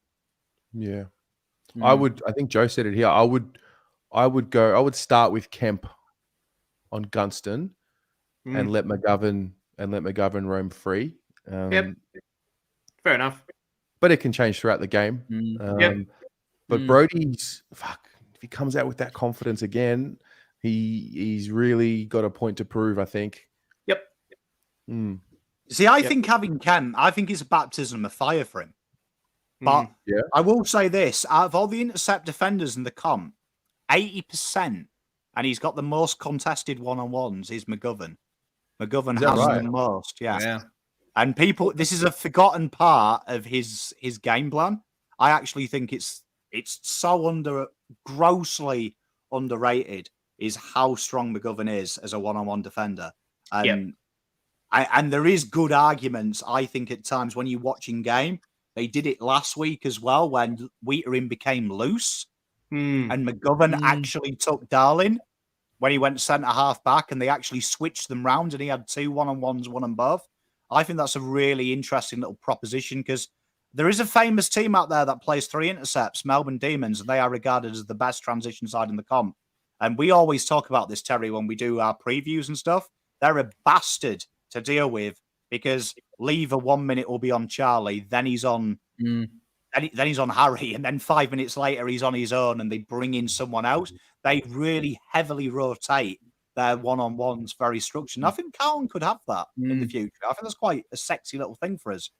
D: yeah, I think Joe said it here. I would start with Kemp on Gunston and let McGovern roam free.
C: Fair enough.
D: But it can change throughout the game. But Brodie's if he comes out with that confidence again, he's really got a point to prove, I think.
C: Yep.
A: See, I think having Ken, I think it's a baptism of fire for him. But I will say this, out of all the intercept defenders in the comp, 80%, and he's got the most contested one-on-ones, is McGovern. McGovern has the most, yeah. And this is a forgotten part of his game plan. I actually think it's so grossly underrated is how strong McGovern is as a one-on-one defender. And there is good arguments, I think, at times when you're watching game. They did it last week as well when Wiedering became loose and McGovern actually took Darling when he went centre-half back, and they actually switched them round and he had 2 one-on-ones, one on both. I think that's a really interesting little proposition because there is a famous team out there that plays 3 intercepts, Melbourne Demons, and they are regarded as the best transition side in the comp. And we always talk about this, Terry, when we do our previews and stuff. They're a bastard to deal with because Lever 1 minute will be on Charlie, then he's on then he's on Harry, and then 5 minutes later he's on his own and they bring in someone else. They really heavily rotate their one-on-ones very structured. And I think Carlton could have that in the future. I think that's quite a sexy little thing for us.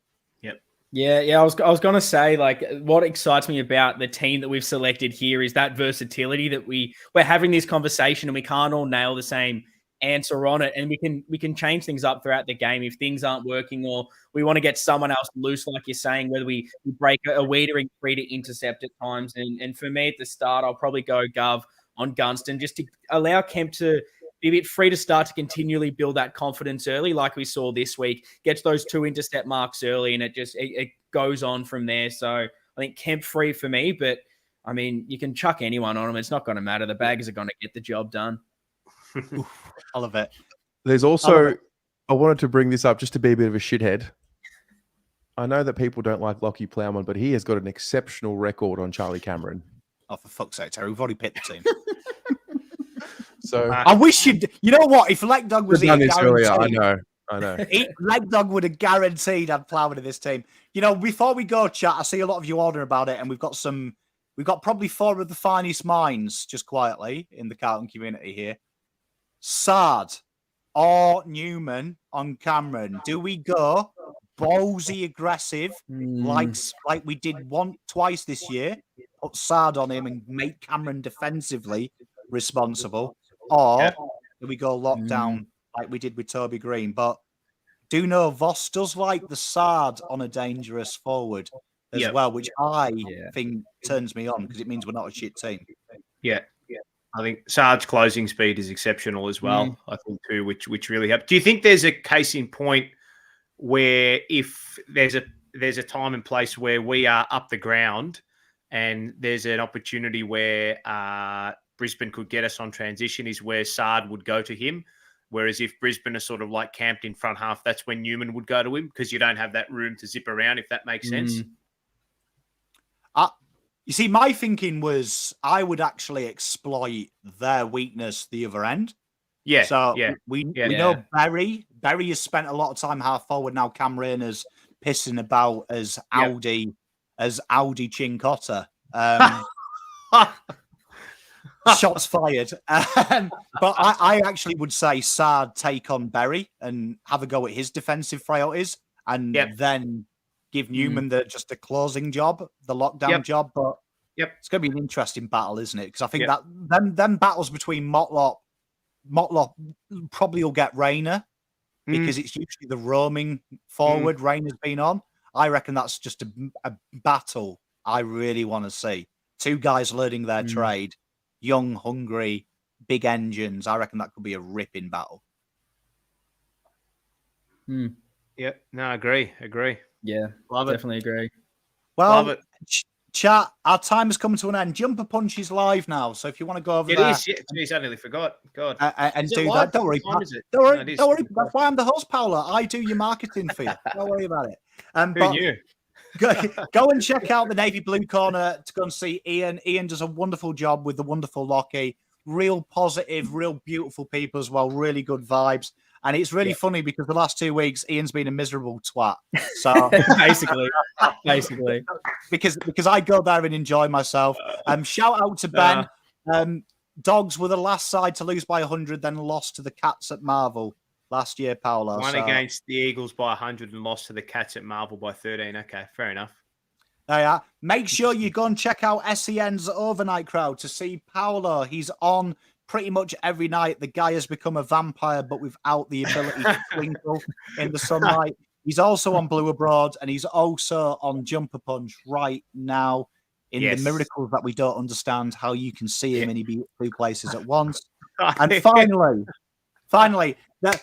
B: Yeah. I was going to say, like, what excites me about the team that we've selected here is that versatility that we're having this conversation and we can't all nail the same answer on it, and we can change things up throughout the game if things aren't working or we want to get someone else loose, like you're saying, whether we break a Wiedering free to intercept at times. And for me at the start, I'll probably go Gov on Gunston just to allow Kemp to be a bit free to start to continually build that confidence early, like we saw this week. Gets those 2 intercept marks early, and it goes on from there. So I think Kemp free for me, but I mean, you can chuck anyone on them. It's not going to matter. The Baggers are going to get the job done.
A: I love it.
D: There's also, I wanted to bring this up just to be a bit of a shithead. I know that people don't like Lockie Plowman, but he has got an exceptional record on Charlie Cameron.
A: Oh, for fuck's sake, Terry, we've already picked the team.
D: So
A: I wish you know what? If Lekdog was here,
D: I know.
A: Lekdog would have guaranteed had Plowman in this team. You know, before we go, chat, I see a lot of you ordering about it, and we've got probably 4 of the finest minds just quietly in the Carlton community here. Sard or Newman on Cameron? Do we go ballsy aggressive, like we did twice this year, put Sard on him and make Cameron defensively responsible, or do we go lockdown like we did with Toby Green? But do know Voss does like the Sard on a dangerous forward as well, which I think turns me on because it means we're not a shit team.
C: Yeah. I think Sard's closing speed is exceptional as well, I think too, which really helps. Do you think there's a case in point where if there's a time and place where we are up the ground and there's an opportunity where Brisbane could get us on transition is where Sard would go to him? Whereas if Brisbane are sort of like camped in front half, that's when Newman would go to him because you don't have that room to zip around, if that makes sense.
A: You see, my thinking was I would actually exploit their weakness the other end.
C: Yeah.
A: So we know Barry has spent a lot of time half forward now. Cam Rayner's pissing about as Audi Chincotta. Shots fired. But I actually would say Sard take on Berry and have a go at his defensive frailties and then give Newman just a closing job, the lockdown job. But it's going to be an interesting battle, isn't it? Because I think that them battles between Motlop probably will get Rayner because it's usually the roaming forward Rayner's been on. I reckon that's just a battle I really want to see. Two guys learning their trade, young, hungry, big engines. I reckon that could be a ripping battle.
C: Yeah, no, agree.
B: Yeah, definitely agree.
A: Well,
C: Love it.
A: Chat, our time has come to an end. Jumper Punch is live now, so if you want to go over there.
C: It is, yeah. Jeez, I nearly forgot. God.
A: And
C: Is
A: do
C: it
A: that.
C: live?
A: Don't worry.
C: What time is it?
A: Don't worry.
C: No, it is.
A: Don't worry. That's why I'm the host, Paolo. I do your marketing for you. Don't worry about it.
C: Who knew?
A: Go and check out the Navy Blue Corner to go and see Ian. Ian does a wonderful job with the wonderful Lockie. Real positive, real beautiful people as well. Really good vibes. And it's really funny because the last 2 weeks, Ian's been a miserable twat. So
B: basically.
A: Because I go there and enjoy myself. Shout out to Ben. Dogs were the last side to lose by 100, then lost to the Cats at Marvel last year, Paolo.
C: Won against the Eagles by 100 and lost to the Cats at Marvel by 13. Okay, fair enough.
A: There you are. Make sure you go and check out SEN's overnight crowd to see Paolo. He's on pretty much every night. The guy has become a vampire, but without the ability to twinkle in the sunlight. He's also on Blue Abroad, and he's also on Jumper Punch right now in the miracles that we don't understand, how you can see him in two places at once. And finally,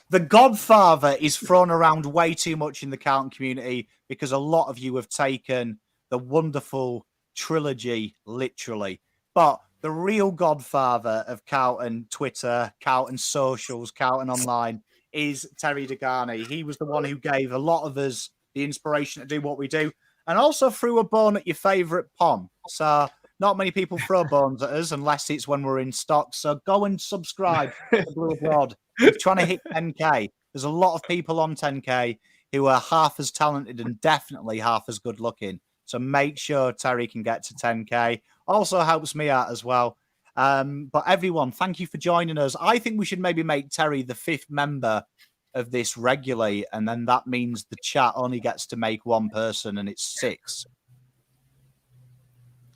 A: the Godfather is thrown around way too much in the Carlton community because a lot of you have taken the wonderful trilogy literally. But the real Godfather of Carlton Twitter, Carlton socials, Carlton online is Terry Degani. He was the one who gave a lot of us the inspiration to do what we do and also threw a bone at your favourite Pom. So not many people throw bones at us unless it's when we're in stock. So go and subscribe to Blue Abroad. We're trying to hit 10K. There's a lot of people on 10K who are half as talented and definitely half as good looking. So make sure Terry can get to 10K. Also helps me out as well. But everyone, thank you for joining us. I think we should maybe make Terry the 5th member of this regularly. And then that means the chat only gets to make one person and it's 6.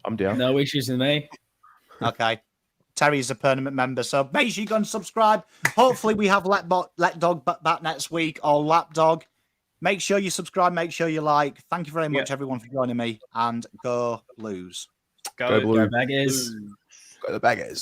D: I'm down.
B: No issues with me.
A: Okay. Terry's a permanent member. So make sure you go and subscribe. Hopefully we have Lekdog back next week or Lapdog. Make sure you subscribe. Make sure you like. Thank you very much, everyone, for joining me. And go Blues.
C: Go
B: Baggers.
D: Go the Baggers.